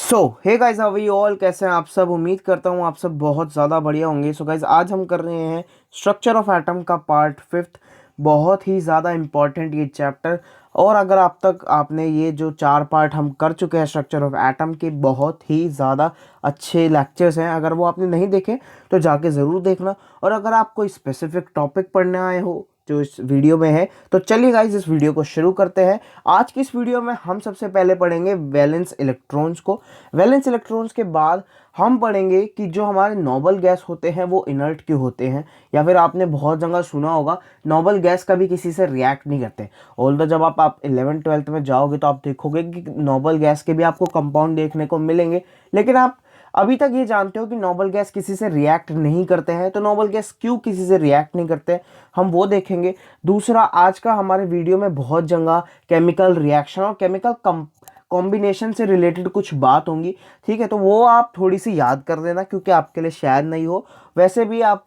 So hey guys, how are you all? कैसे हैं आप सब? उम्मीद करता हूँ आप सब बहुत ज़्यादा बढ़िया होंगे। सो गाइस, आज हम कर रहे हैं स्ट्रक्चर ऑफ एटम का पार्ट फिफ्थ। बहुत ही ज़्यादा इम्पॉर्टेंट ये चैप्टर। और अगर आप तक आपने ये जो 4 पार्ट हम कर चुके हैं स्ट्रक्चर ऑफ एटम के, बहुत ही ज़्यादा अच्छे लेक्चर्स हैं। अगर वो आपने नहीं देखे तो जाके ज़रूर देखना। और अगर आप कोई स्पेसिफिक टॉपिक पढ़ने आए हो जो इस वीडियो में है, तो चलिए गाइस इस वीडियो को शुरू करते हैं। आज की इस वीडियो में हम सबसे पहले पढ़ेंगे वैलेंस इलेक्ट्रॉन्स को। वैलेंस इलेक्ट्रॉन्स के बाद हम पढ़ेंगे कि जो हमारे नोबल गैस होते हैं वो इनर्ट क्यों होते हैं। या फिर आपने बहुत जगह सुना होगा नोबल गैस कभी किसी से रिएक्ट नहीं करते। ऑल्दो जब आप 11th-12th में जाओगे तो आप देखोगे कि नोबल गैस के भी आपको कंपाउंड देखने को मिलेंगे, लेकिन आप अभी तक ये जानते हो कि नोबल गैस किसी से रिएक्ट नहीं करते हैं। तो नोबल गैस क्यों किसी से रिएक्ट नहीं करते, हम वो देखेंगे। दूसरा, आज का हमारे वीडियो में बहुत जगह केमिकल रिएक्शन और केमिकल कॉम्बिनेशन से रिलेटेड कुछ बात होंगी। ठीक है, तो वो आप थोड़ी सी याद कर देना क्योंकि आपके लिए शायद नहीं हो। वैसे भी आप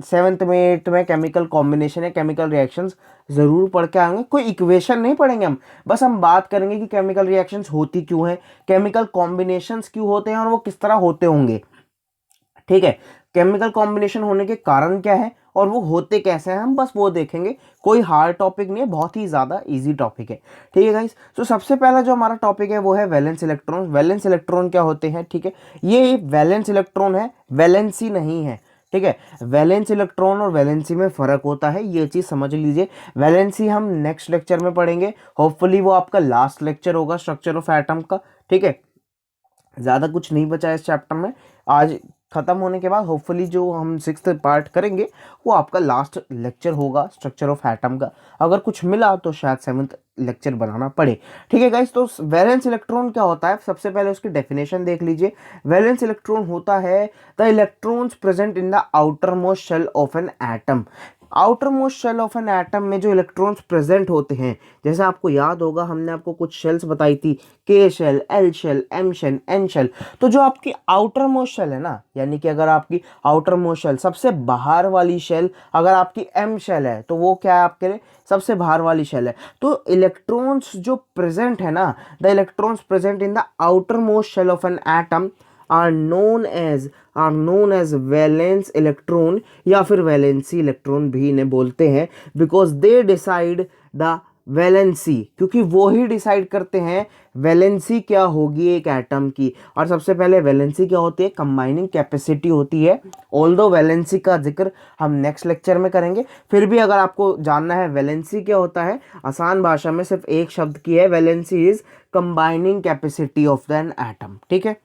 7th में 8th में केमिकल कॉम्बिनेशन या केमिकल रिएक्शंस ज़रूर पढ़ के आएंगे। कोई इक्वेशन नहीं पढ़ेंगे हम, बस हम बात करेंगे कि केमिकल रिएक्शंस होती क्यों हैं, केमिकल कॉम्बिनेशंस क्यों होते हैं और वो किस तरह होते होंगे। ठीक है, केमिकल कॉम्बिनेशन होने के कारण क्या है और वो होते कैसे हैं, हम बस वो देखेंगे। कोई हार्ड टॉपिक नहीं है, बहुत ही ज़्यादा इजी टॉपिक है। ठीक है गाइस, तो सबसे पहला जो हमारा टॉपिक है वो है वैलेंस इलेक्ट्रॉन। वैलेंस इलेक्ट्रॉन क्या होते हैं? ठीक है, ये वैलेंस इलेक्ट्रॉन है, वैलेंसी नहीं है। ठीक है, वैलेंस इलेक्ट्रॉन और वैलेंसी में फ़र्क होता है, ये चीज़ समझ लीजिए। वैलेंसी हम नेक्स्ट लेक्चर में पढ़ेंगे, होपफुली वो आपका लास्ट लेक्चर होगा स्ट्रक्चर ऑफ एटम का। ठीक है, ज़्यादा कुछ नहीं बचा है इस चैप्टर में। आज ख़त्म होने के बाद होपफुली जो हम 6th पार्ट करेंगे वो आपका लास्ट लेक्चर होगा स्ट्रक्चर ऑफ एटम का। अगर कुछ मिला तो शायद 7th लेक्चर बनाना पड़े। ठीक है गाइस, तो वैलेंस इलेक्ट्रॉन क्या होता है, सबसे पहले उसकी डेफिनेशन देख लीजिए। वैलेंस इलेक्ट्रॉन होता है the electrons present in the outermost shell of an atom. Outermost shell of an atom में जो इलेक्ट्रॉन्स प्रेजेंट होते हैं, जैसे आपको याद होगा हमने आपको कुछ शेल्स बताई थी, K shell, L shell, M shell, N shell. तो जो आपकी आउटर मोस्ट शेल है ना, यानी कि अगर आपकी आउटर मोस्ट शेल सबसे बाहर वाली शेल अगर आपकी एम शेल है तो वो क्या है आपके लिए? सबसे बाहर वाली शेल है। तो इलेक्ट्रॉन्स जो प्रेजेंट है ना, the electrons present in the outermost shell of an atom are known as valence electron या फिर वैलेंसी इलेक्ट्रॉन भी इन्हें बोलते हैं। Because they decide the valency, क्योंकि वो ही डिसाइड करते हैं वैलेंसी क्या होगी एक एटम की। और सबसे पहले वैलेंसी क्या होती है? कंबाइनिंग कैपेसिटी होती है। ऑल्दो वैलेंसी का जिक्र हम नेक्स्ट लेक्चर में करेंगे, फिर भी अगर आपको जानना है वैलेंसी क्या होता है, आसान भाषा में सिर्फ एक शब्द की है, valency is combining capacity of the atom. ठीक है,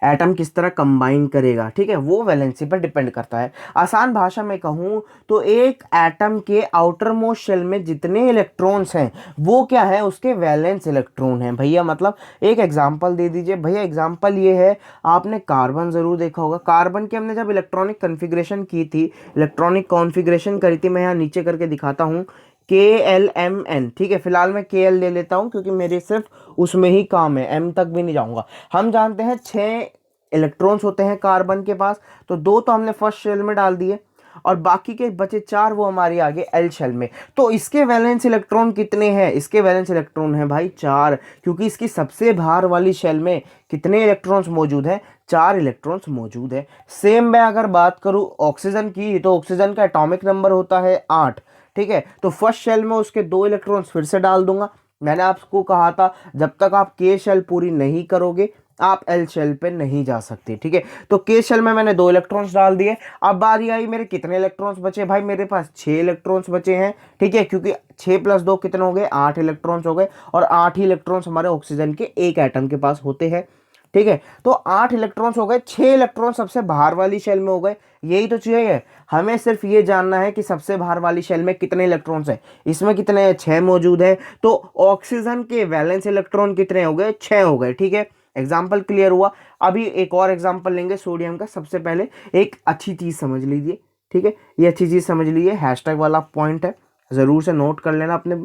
एटम किस तरह कंबाइन करेगा, ठीक है, वो वैलेंसी पर डिपेंड करता है। आसान भाषा में कहूँ तो एक एटम के आउटर मोस्ट शेल में जितने इलेक्ट्रॉन्स हैं वो क्या है? उसके वैलेंस इलेक्ट्रॉन हैं भैया। मतलब एक एग्जांपल दे दीजिए भैया। एग्जांपल ये है, आपने कार्बन ज़रूर देखा होगा। कार्बन की हमने जब इलेक्ट्रॉनिक कन्फिग्रेशन की थी, इलेक्ट्रॉनिक कॉन्फ़िगरेशन करी थी, मैं यहाँ नीचे करके दिखाता हूँ, KLMN। ठीक है, फिलहाल मैं KL ले लेता हूँ क्योंकि मेरे सिर्फ उसमें ही काम है, M तक भी नहीं जाऊँगा। हम जानते हैं 6 इलेक्ट्रॉन्स होते हैं कार्बन के पास, तो 2 तो हमने फर्स्ट शेल में डाल दिए और बाकी के बचे 4 वो हमारी आगे एल शेल में। तो इसके वैलेंस इलेक्ट्रॉन कितने हैं? इसके वैलेंस इलेक्ट्रॉन है भाई 4, क्योंकि इसकी सबसे बाहर वाली शेल में कितने इलेक्ट्रॉन्स मौजूद हैं? 4 इलेक्ट्रॉन्स मौजूद है। सेम मैं अगर बात करूँ ऑक्सीजन की, तो ऑक्सीजन का एटॉमिक नंबर होता है 8। ठीक है, तो फर्स्ट शेल में उसके 2 इलेक्ट्रॉन्स फिर से डाल दूंगा। मैंने आपको कहा था जब तक आप के शेल पूरी नहीं करोगे आप एल शेल पे नहीं जा सकते। ठीक है, तो के शेल में मैंने 2 इलेक्ट्रॉन्स डाल दिए। अब बारी आई मेरे कितने इलेक्ट्रॉन्स बचे भाई? मेरे पास 6 इलेक्ट्रॉन्स बचे हैं। ठीक है, क्योंकि 6 + 2 कितने हो गए? 8 इलेक्ट्रॉन्स हो गए, और 8 ही इलेक्ट्रॉन्स हमारे ऑक्सीजन के एक एटम के पास होते हैं। ठीक है, तो 8 इलेक्ट्रॉन्स हो गए, 6 इलेक्ट्रॉन सबसे बाहर वाली शेल में हो गए। यही तो चाहिए हमें, सिर्फ ये जानना है कि सबसे बाहर वाली शेल में कितने इलेक्ट्रॉन्स हैं। इसमें कितने हैं? 6 मौजूद है। तो ऑक्सीजन के वैलेंस इलेक्ट्रॉन कितने हो गए? 6 हो गए। ठीक है, एग्जाम्पल क्लियर हुआ। अभी एक और एग्जाम्पल लेंगे सोडियम का। सबसे पहले एक अच्छी चीज समझ लीजिए। ठीक है, ये अच्छी चीज समझ लीजिए, हैशटैग वाला पॉइंट है, जरूर से नोट कर लेना अपने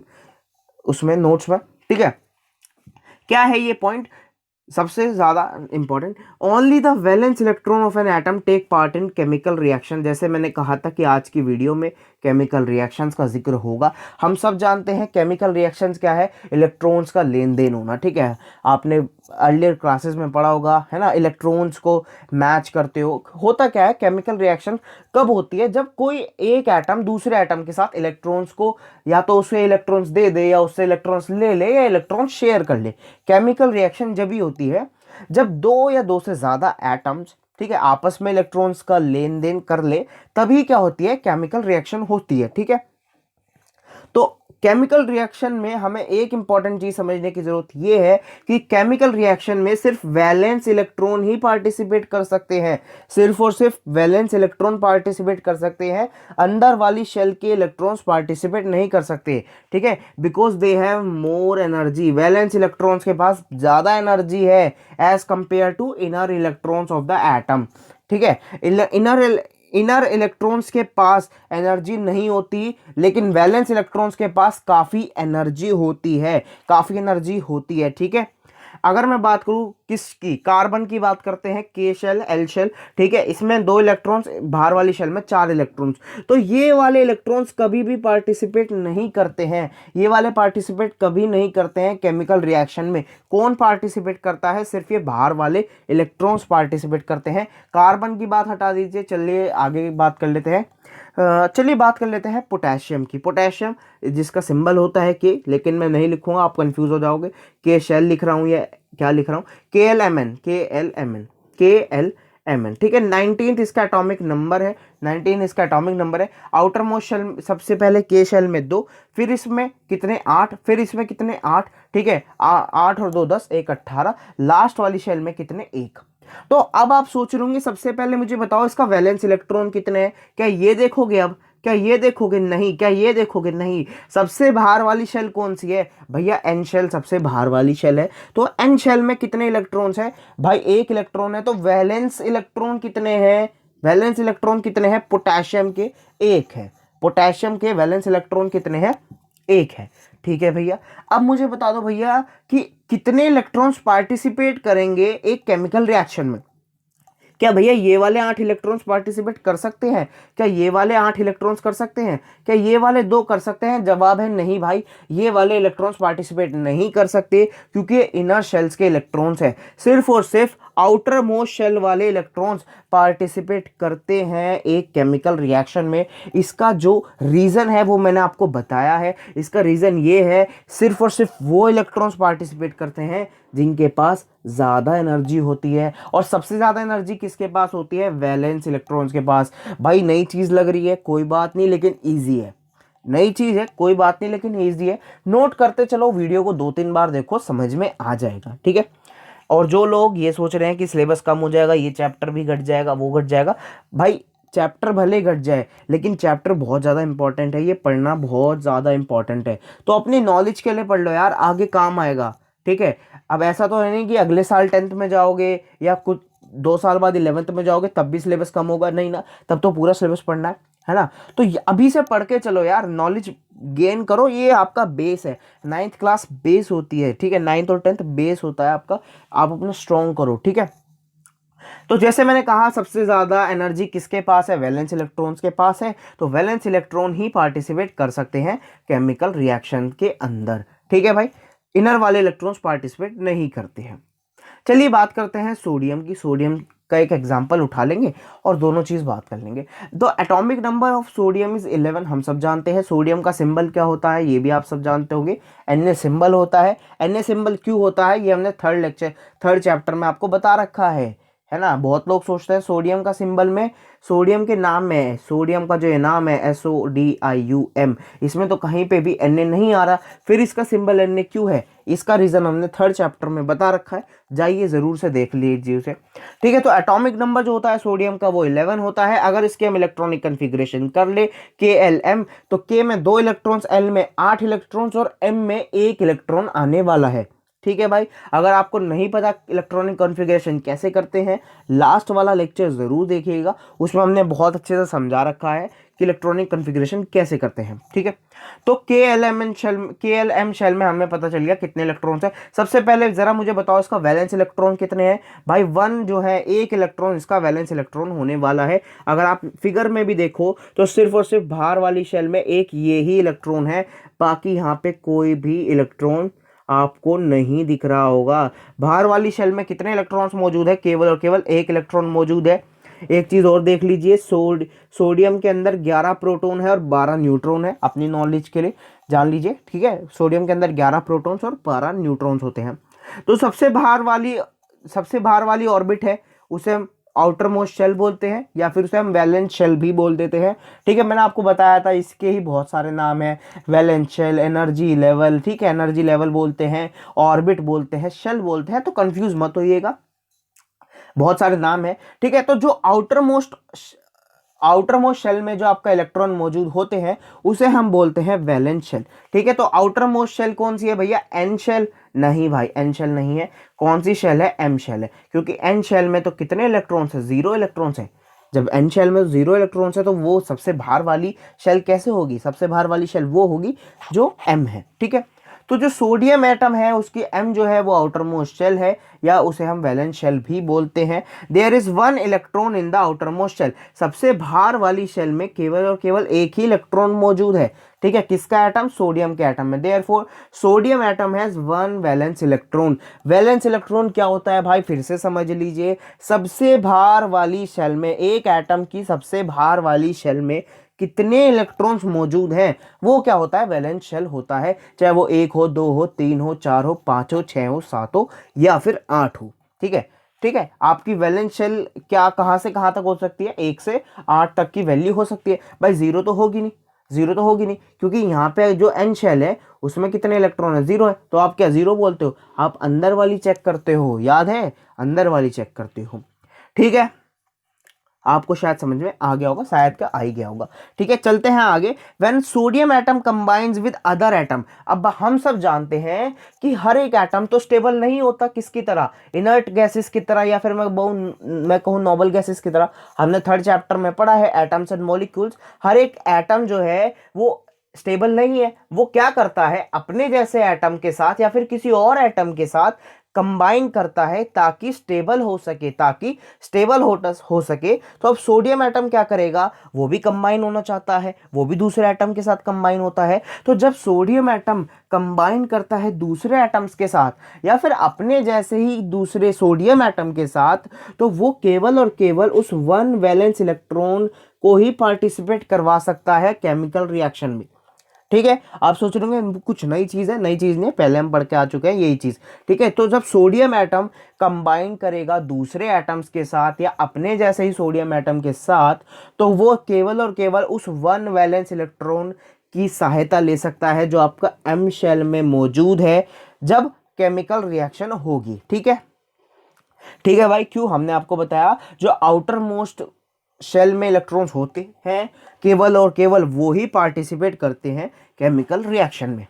उसमें नोट्स में। ठीक है, क्या है ये पॉइंट? सबसे ज्यादा important, only the valence electron of an atom take part in chemical reaction. जैसे मैंने कहा था कि आज की वीडियो में केमिकल रिएक्शंस का जिक्र होगा। हम सब जानते हैं केमिकल रिएक्शंस क्या है, इलेक्ट्रॉन्स का लेन देन होना, ठीक है। आपने अर्लियर क्लासेस में पढ़ा होगा, है ना, इलेक्ट्रॉन्स को मैच करते हो। होता क्या है, केमिकल रिएक्शन कब होती है, जब कोई एक एटम दूसरे एटम के साथ इलेक्ट्रॉन्स को या तो उसे इलेक्ट्रॉन्स दे दे या उससे इलेक्ट्रॉन्स ले ले या इलेक्ट्रॉन शेयर कर ले। केमिकल रिएक्शन जब ही होती है जब दो या दो से ज्यादा एटम्स, ठीक है, आपस में इलेक्ट्रॉन्स का लेन देन कर ले, तभी क्या होती है, केमिकल रिएक्शन होती है, ठीक है। तो केमिकल रिएक्शन में हमें एक इंपॉर्टेंट चीज समझने की जरूरत यह है कि केमिकल रिएक्शन में सिर्फ वैलेंस इलेक्ट्रॉन ही पार्टिसिपेट कर सकते हैं, सिर्फ और सिर्फ वैलेंस इलेक्ट्रॉन पार्टिसिपेट कर सकते हैं, अंदर वाली शेल के इलेक्ट्रॉन्स पार्टिसिपेट नहीं कर सकते, ठीक है, because they have more energy. Valence electrons के पास ज्यादा एनर्जी है as compare to inner electrons of the atom, ठीक है। इनर इलेक्ट्रॉन्स के पास एनर्जी नहीं होती, लेकिन वैलेंस इलेक्ट्रॉन्स के पास काफ़ी एनर्जी होती है, काफ़ी एनर्जी होती है, ठीक है। अगर मैं बात करूं किसकी, कार्बन की बात करते हैं, के शेल एल शेल, ठीक है, इसमें 2 इलेक्ट्रॉन्स, बाहर वाली शेल में 4 इलेक्ट्रॉन्स। तो ये वाले इलेक्ट्रॉन्स कभी भी पार्टिसिपेट नहीं करते हैं, ये वाले पार्टिसिपेट कभी नहीं करते हैं केमिकल रिएक्शन में। कौन पार्टिसिपेट करता है, सिर्फ ये बाहर वाले इलेक्ट्रॉन्स पार्टिसिपेट करते हैं। कार्बन की बात हटा दीजिए, चलिए आगे बात कर लेते हैं। चलिए बात कर लेते हैं पोटेशियम की। पोटेशियम जिसका सिंबल होता है के, लेकिन मैं नहीं लिखूंगा, आप कंफ्यूज हो जाओगे। के शेल लिख रहा हूं या क्या लिख रहा हूं, के एल एम एन, के एल एम एन, के एल एम एन, ठीक है। 19th इसका एटॉमिक नंबर है, 19 इसका एटॉमिक नंबर है। आउटर मोस्ट शेल सबसे पहले के शेल में 2, फिर इसमें कितने 8, फिर इसमें कितने 8, ठीक है, 8 और 2 10, 1 18, लास्ट वाली शेल में कितने 1। तो अब आप सोच रहे होंगे सबसे पहले मुझे बताओ इसका वैलेंस इलेक्ट्रॉन कितने हैं, क्या ये देखोगे, अब क्या ये देखोगे, नहीं, क्या ये देखोगे, नहीं। सबसे बाहर वाली शेल कौन सी है भैया, एन शेल सबसे बाहर वाली शेल है। तो एन शेल में कितने इलेक्ट्रॉन्स हैं भाई, 1 इलेक्ट्रॉन है। तो वैलेंस इलेक्ट्रॉन कितने हैं, वैलेंस इलेक्ट्रॉन कितने हैं पोटेशियम के, 1 है। पोटेशियम के वैलेंस इलेक्ट्रॉन कितने हैं, 1 है, ठीक है भैया। अब मुझे बता दो भैया कि कितने इलेक्ट्रॉन्स पार्टिसिपेट करेंगे एक केमिकल रिएक्शन में। क्या भैया ये वाले 8 इलेक्ट्रॉन्स पार्टिसिपेट कर सकते हैं, क्या ये वाले 8 इलेक्ट्रॉन्स कर सकते हैं, क्या ये वाले 2 कर सकते हैं, जवाब है नहीं भाई, ये वाले इलेक्ट्रॉन्स पार्टिसिपेट नहीं कर सकते, क्योंकि इनर शेल्स के इलेक्ट्रॉन्स है। सिर्फ और सिर्फ आउटर मोस्ट शेल वाले इलेक्ट्रॉन्स पार्टिसिपेट करते हैं एक केमिकल रिएक्शन में। इसका जो रीज़न है वो मैंने आपको बताया है। इसका रीज़न ये है, सिर्फ और सिर्फ वो इलेक्ट्रॉन्स पार्टिसिपेट करते हैं जिनके पास ज़्यादा एनर्जी होती है, और सबसे ज़्यादा एनर्जी किसके पास होती है, वैलेंस इलेक्ट्रॉन्स के पास। भाई नई चीज़ लग रही है, कोई बात नहीं, लेकिन ईजी है, नई चीज़ है, कोई बात नहीं, लेकिन ईजी है। नोट करते चलो, वीडियो को 2-3 बार देखो, समझ में आ जाएगा, ठीक है। और जो लोग ये सोच रहे हैं कि सिलेबस कम हो जाएगा, ये चैप्टर भी घट जाएगा, वो घट जाएगा, भाई चैप्टर भले घट जाए, लेकिन चैप्टर बहुत ज़्यादा इंपॉर्टेंट है, ये पढ़ना बहुत ज़्यादा इंपॉर्टेंट है। तो अपनी नॉलेज के लिए पढ़ लो यार, आगे काम आएगा, ठीक है। अब ऐसा तो है नहीं कि अगले साल 10th में जाओगे या कुछ 2 साल बाद 11th में जाओगे तब भी सिलेबस कम होगा, नहीं ना, तब तो पूरा सिलेबस पढ़ना है ना। तो अभी से पढ़ के चलो यार, नॉलेज गेन करो, ये आपका बेस है। 9th क्लास बेस होती है, ठीक है, 9th और 10th बेस होता है आपका, आप अपना स्ट्रॉन्ग करो, ठीक है। तो जैसे मैंने कहा सबसे ज्यादा एनर्जी किसके पास है, वैलेंस इलेक्ट्रॉन्स के पास है। तो वैलेंस इलेक्ट्रॉन ही पार्टिसिपेट कर सकते हैं केमिकल रिएक्शन के अंदर, ठीक है भाई, इनर वाले इलेक्ट्रॉन्स पार्टिसिपेट नहीं करते हैं। चलिए बात करते हैं सोडियम की। सोडियम का एक एग्जांपल उठा लेंगे और दोनों चीज बात कर लेंगे। The atomic number of sodium is 11, हम सब जानते हैं। सोडियम का सिंबल क्या होता है ये भी आप सब जानते होंगे, Na सिंबल होता है। Na सिंबल क्यों होता है ये हमने थर्ड चैप्टर में आपको बता रखा है ना। बहुत लोग सोचते हैं सोडियम का सिंबल में, सोडियम के नाम में है, सोडियम का जो ये नाम है SODIUM, इसमें तो कहीं पे भी Na नहीं आ रहा, फिर इसका सिंबल Na क्यों है, इसका रीजन हमने थर्ड चैप्टर में बता रखा है, जाइए जरूर से देख लीजिए उसे, ठीक है। तो एटॉमिक नंबर जो होता है सोडियम का वो 11 होता है। अगर इसके हम इलेक्ट्रॉनिक कन्फिग्रेशन कर ले KLM, तो K में 2 इलेक्ट्रॉन्स, L में 8 इलेक्ट्रॉन्स और M में 1 इलेक्ट्रॉन आने वाला है, ठीक है भाई। अगर आपको नहीं पता इलेक्ट्रॉनिक कॉन्फ़िगरेशन कैसे करते हैं, लास्ट वाला लेक्चर ज़रूर देखिएगा, उसमें हमने बहुत अच्छे से समझा रखा है कि इलेक्ट्रॉनिक कॉन्फ़िगरेशन कैसे करते हैं, ठीक है। तो के एल एम शेल में हमें पता चल गया कितने इलेक्ट्रॉन्स हैं। सबसे पहले ज़रा मुझे बताओ इसका वैलेंस इलेक्ट्रॉन कितने हैं भाई। 1 जो है, एक इलेक्ट्रॉन इसका वैलेंस इलेक्ट्रॉन होने वाला है। अगर आप फिगर में भी देखो तो सिर्फ और सिर्फ बाहर वाली शेल में एक ये ही इलेक्ट्रॉन है, बाकी यहाँ पे कोई भी इलेक्ट्रॉन आपको नहीं दिख रहा होगा। बाहर वाली शेल में कितने इलेक्ट्रॉन्स मौजूद है, केवल और केवल एक इलेक्ट्रॉन मौजूद है। एक चीज और देख लीजिए, सोडियम के अंदर 11 प्रोटॉन है और 12 न्यूट्रॉन है, अपनी नॉलेज के लिए जान लीजिए, ठीक है। सोडियम के अंदर 11 प्रोटॉन्स और 12 न्यूट्रॉन्स होते हैं। तो सबसे बाहर वाली ऑर्बिट है, उसे हम आउटर मोस्ट शेल बोलते हैं, या फिर उसे हम वैलेंस शेल भी बोल देते हैं, ठीक है। मैंने आपको बताया था इसके ही बहुत सारे नाम हैं, वैलेंस शेल, एनर्जी लेवल, ठीक है, एनर्जी लेवल बोलते हैं, ऑर्बिट बोलते हैं, शेल बोलते हैं, तो कंफ्यूज मत होइएगा, बहुत सारे नाम है, ठीक है। तो जो आउटर मोस्ट शेल में जो आपका इलेक्ट्रॉन मौजूद होते हैं उसे हम बोलते हैं वैलेंस शेल, ठीक है। तो आउटर मोस्ट शेल कौन सी है भैया, एन शेल? नहीं भाई, एन शेल नहीं है। कौन सी शेल है, एम शेल है, क्योंकि एन शेल में तो कितने इलेक्ट्रॉन्स है, 0 इलेक्ट्रॉन्स है। जब एन शेल में 0 इलेक्ट्रॉन्स है तो वो सबसे बाहर वाली शेल कैसे होगी, सबसे बाहर वाली शेल वो होगी जो एम है, ठीक है। तो जो सोडियम एटम है उसकी एम जो है वो आउटर मोस्ट शेल है, या उसे हम वैलेंस शेल भी बोलते हैं। There is 1 electron in the outermost shell, सबसे बाहर वाली शेल में केवल और केवल एक ही इलेक्ट्रॉन मौजूद है, ठीक है। किसका एटम, सोडियम के एटम में। Therefore sodium atom has 1 valence electron. Valence electron क्या होता है भाई, फिर से समझ लीजिए, सबसे बाहर वाली शेल में, एक एटम की सबसे बाहर वाली शेल में कितने इलेक्ट्रॉन्स मौजूद हैं, वो क्या होता है, वैलेंस शेल होता है। चाहे वो 1 हो, 2 हो, 3 हो, 4 हो, 5 हो, 6 हो, 7 हो, या फिर 8 हो, ठीक है। ठीक है, आपकी वैलेंस शेल क्या कहाँ से कहाँ तक हो सकती है, 1 से 8 तक की वैल्यू हो सकती है भाई। जीरो तो होगी नहीं, जीरो तो होगी नहीं, क्योंकि यहाँ पे जो एन शेल है उसमें कितने इलेक्ट्रॉन है, 0 है। तो आप क्या जीरो बोलते हो, आप अंदर वाली चेक करते हो, याद है, अंदर वाली चेक करते हो, ठीक है। आपको शायद समझ में आ गया होगा, शायद क्या आ ही गया होगा, ठीक है। चलते हैं आगे। When sodium atom combines with other atom, अब हम सब जानते हैं कि हर एक एटम तो स्टेबल नहीं होता, किसकी तरह, इनर्ट गैसेस की तरह, या फिर मैं कहूँ नोबल गैसेस की तरह। हमने 3rd चैप्टर में पढ़ा है एटम्स एंड मॉलिक्यूल्स। हर एक एटम जो है वो स्टेबल नहीं है, वो क्या करता है, अपने जैसे एटम के साथ या फिर किसी और एटम के साथ कंबाइन करता है ताकि स्टेबल हो सके, हो सके। तो अब सोडियम एटम क्या करेगा, वो भी कंबाइन होना चाहता है, वो भी दूसरे एटम के साथ कंबाइन होता है। तो जब सोडियम एटम कंबाइन करता है दूसरे एटम्स के साथ या फिर अपने जैसे ही दूसरे सोडियम एटम के साथ, तो वो केवल और केवल उस 1 वैलेंस इलेक्ट्रॉन को ही पार्टिसिपेट करवा सकता है केमिकल रिएक्शन में, ठीक है। आप सोच रहे होंगे कुछ नई चीज है, नई चीज नहीं, पहले हम पढ़ के आ चुके हैं यही चीज, ठीक है। तो जब सोडियम एटम कंबाइन करेगा दूसरे एटम्स के साथ या अपने जैसे ही सोडियम एटम के साथ, तो वो केवल और केवल उस 1 वैलेंस इलेक्ट्रॉन की सहायता ले सकता है जो आपका एम शेल में मौजूद है जब केमिकल रिएक्शन होगी, ठीक है। ठीक है भाई, क्यों, हमने आपको बताया जो आउटर मोस्ट शेल में इलेक्ट्रॉन्स होते हैं केवल और केवल वो ही पार्टिसिपेट करते हैं केमिकल रिएक्शन में।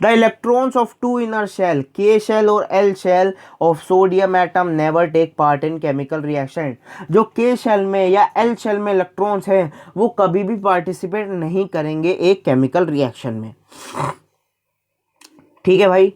The electrons of 2 inner shell, K shell और L shell of sodium atom never take part in chemical reaction. जो के शेल में या एल शेल में इलेक्ट्रॉन्स हैं वो कभी भी पार्टिसिपेट नहीं करेंगे एक केमिकल रिएक्शन में, ठीक है भाई।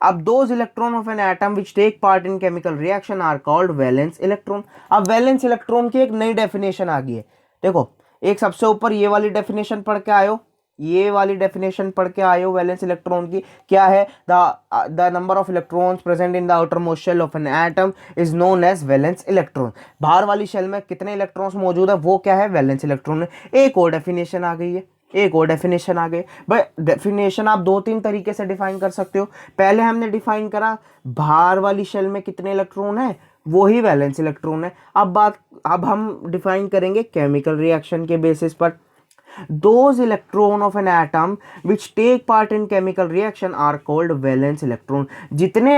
अब those electron of an atom which take part in chemical reaction are called valence electron. अब वैलेंस इलेक्ट्रॉन की एक नई डेफिनेशन आ गई है। देखो, एक सबसे ऊपर ये वाली डेफिनेशन पढ़ के आयो, ये वाली डेफिनेशन पढ़ के आयो वैलेंस इलेक्ट्रॉन की, क्या है, the number of electrons present in the outermost shell of an atom is known as valence electron. बाहर वाली शेल में कितने इलेक्ट्रॉन्स मौजूद है वो क्या है, वैलेंस इलेक्ट्रॉन है। एक और डेफिनेशन आ गई है, एक और डेफिनेशन आ गई भाई। डेफिनेशन आप 2-3 तरीके से डिफाइन कर सकते हो। पहले हमने डिफाइन करा बाहर वाली शेल में कितने इलेक्ट्रॉन है, वो ही वैलेंस इलेक्ट्रॉन है। अब हम डिफाइन करेंगे केमिकल रिएक्शन के बेसिस पर। Those electron of an atom which take part in chemical reaction are called valence electron. जितने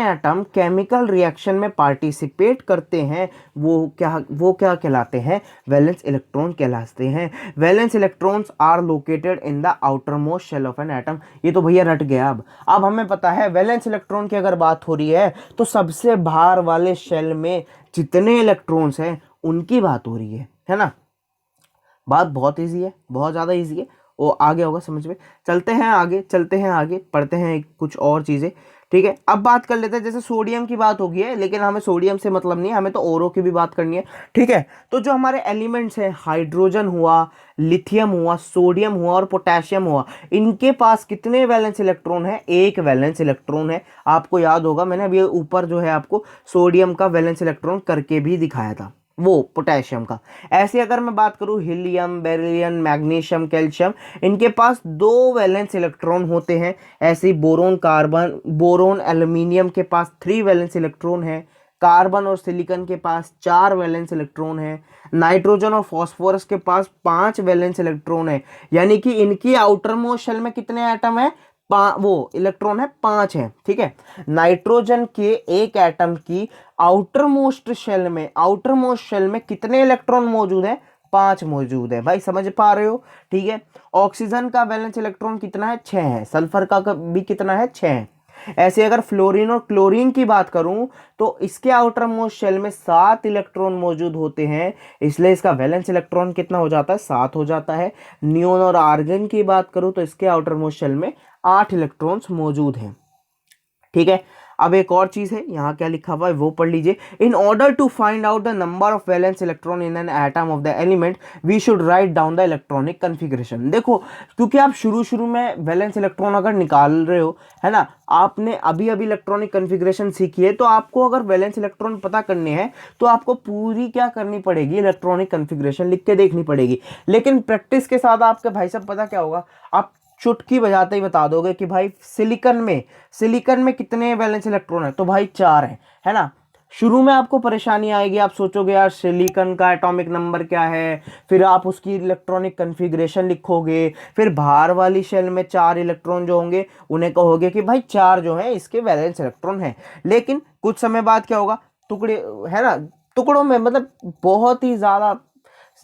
एटम केमिकल रिएक्शन में पार्टिसिपेट करते हैं वो क्या कहलाते हैं? वैलेंस इलेक्ट्रॉन कहलाते हैं. Valence electrons are located in the outermost shell of an atom. ये तो भैया रट गया. अब हमें पता है वैलेंस इलेक्ट्रॉन की अगर बात हो रही है तो सबसे बाहर वाले शेल में जितने इलेक्ट्रॉन्स हैं उनकी बात हो रही है ना. बात बहुत इजी है, बहुत ज़्यादा इजी है, वो आगे होगा समझ में. चलते हैं आगे पढ़ते हैं कुछ और चीज़ें. ठीक है, अब बात कर लेते हैं. जैसे सोडियम की बात होगी है, लेकिन हमें सोडियम से मतलब नहीं है, हमें तो औरों की भी बात करनी है. ठीक है, तो जो हमारे एलिमेंट्स हैं, हाइड्रोजन हुआ, लिथियम हुआ, सोडियम हुआ और पोटेशियम हुआ, इनके पास कितने वैलेंस इलेक्ट्रॉन है? एक वैलेंस इलेक्ट्रॉन है. आपको याद होगा मैंने अभी ऊपर जो है आपको सोडियम का वैलेंस इलेक्ट्रॉन करके भी दिखाया था, वो पोटेशियम का. ऐसे अगर मैं बात करूं हीलियम, बेरिलियम, मैग्नीशियम, कैल्शियम, इनके पास 2 वैलेंस इलेक्ट्रॉन होते हैं. ऐसे बोरोन एल्यूमिनियम के पास 3 वैलेंस इलेक्ट्रॉन है. कार्बन और सिलिकॉन के पास 4 वैलेंस इलेक्ट्रॉन है. नाइट्रोजन और फास्फोरस के पास 5 वैलेंस इलेक्ट्रॉन है. यानी कि इनकी आउटर मोस्ट शेल में कितने एटम है? वो इलेक्ट्रॉन है 5 है. ठीक है, नाइट्रोजन के एक एटम की आउटर मोस्ट शेल में कितने इलेक्ट्रॉन मौजूद है? 5 मौजूद है. भाई समझ पा रहे हो? ठीक है, ऑक्सीजन का वैलेंस इलेक्ट्रॉन कितना है? 6 है. सल्फर का भी कितना है? 6 है. ऐसे अगर फ्लोरीन और क्लोरीन की बात करूं तो इसके आउटर मोस्ट शेल में 7 इलेक्ट्रॉन मौजूद होते हैं, इसलिए इसका वैलेंस इलेक्ट्रॉन कितना हो जाता है? 7 हो जाता है. नियोन और आर्गन की बात करूं तो इसके आउटर मोस्ट शेल में 8 इलेक्ट्रॉन्स मौजूद हैं. ठीक है, अब एक और चीज है, यहाँ क्या लिखा हुआ है वो पढ़ लीजिए. In order to find out the number of valence electron in an atom of the element we should write down the electronic configuration. देखो, क्योंकि आप शुरू में वैलेंस इलेक्ट्रॉन अगर निकाल रहे हो, है ना, आपने अभी इलेक्ट्रॉनिक कन्फिग्रेशन सीखी है, तो आपको अगर वैलेंस इलेक्ट्रॉन पता करने हैं तो आपको पूरी क्या करनी पड़ेगी? इलेक्ट्रॉनिक कन्फिग्रेशन लिख के देखनी पड़ेगी. लेकिन प्रैक्टिस के साथ आपके भाई साहब पता क्या होगा, आप चुटकी बजाते ही बता दोगे कि भाई सिलिकॉन में कितने वैलेंस इलेक्ट्रॉन है? तो भाई 4 है ना. शुरू में आपको परेशानी आएगी, आप सोचोगे यार सिलिकॉन का एटॉमिक नंबर क्या है, फिर आप उसकी इलेक्ट्रॉनिक कन्फिग्रेशन लिखोगे, फिर बाहर वाली शेल में 4 इलेक्ट्रॉन जो होंगे उन्हें कहोगे कि भाई 4 जो है इसके वैलेंस इलेक्ट्रॉन है. लेकिन कुछ समय बाद क्या होगा, टुकड़े है ना, टुकड़ों में मतलब बहुत ही ज़्यादा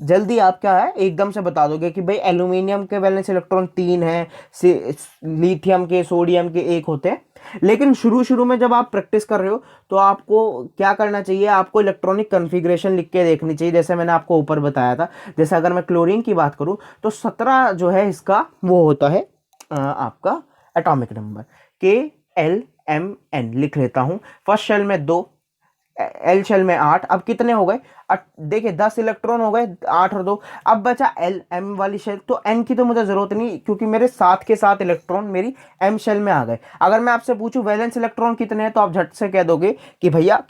जल्दी आप क्या है एकदम से बता दोगे कि भाई एल्यूमिनियम के वैलेंस इलेक्ट्रॉन 3 है, लिथियम के, सोडियम के 1 होते हैं. लेकिन शुरू में जब आप प्रैक्टिस कर रहे हो तो आपको क्या करना चाहिए? आपको इलेक्ट्रॉनिक कन्फिग्रेशन लिख के देखनी चाहिए, जैसे मैंने आपको ऊपर बताया था. जैसे अगर मैं क्लोरीन की बात करूं तो 17 जो है इसका वो होता है आपका एटॉमिक नंबर. KLMN लिख लेता हूं. फर्स्ट शेल में 2, एल शेल में 8. अब कितने हो गए? देखिए 10 इलेक्ट्रॉन हो गए, 8 और 2. अब बचा एल एम वाली शेल. तो एन की तो मुझे जरूरत नहीं, क्योंकि मेरे 7 के 7 इलेक्ट्रॉन मेरी एम शेल में आ गए. अगर मैं आपसे पूछूं वैलेंस इलेक्ट्रॉन कितने हैं, तो आप झट से कह दोगे कि भैया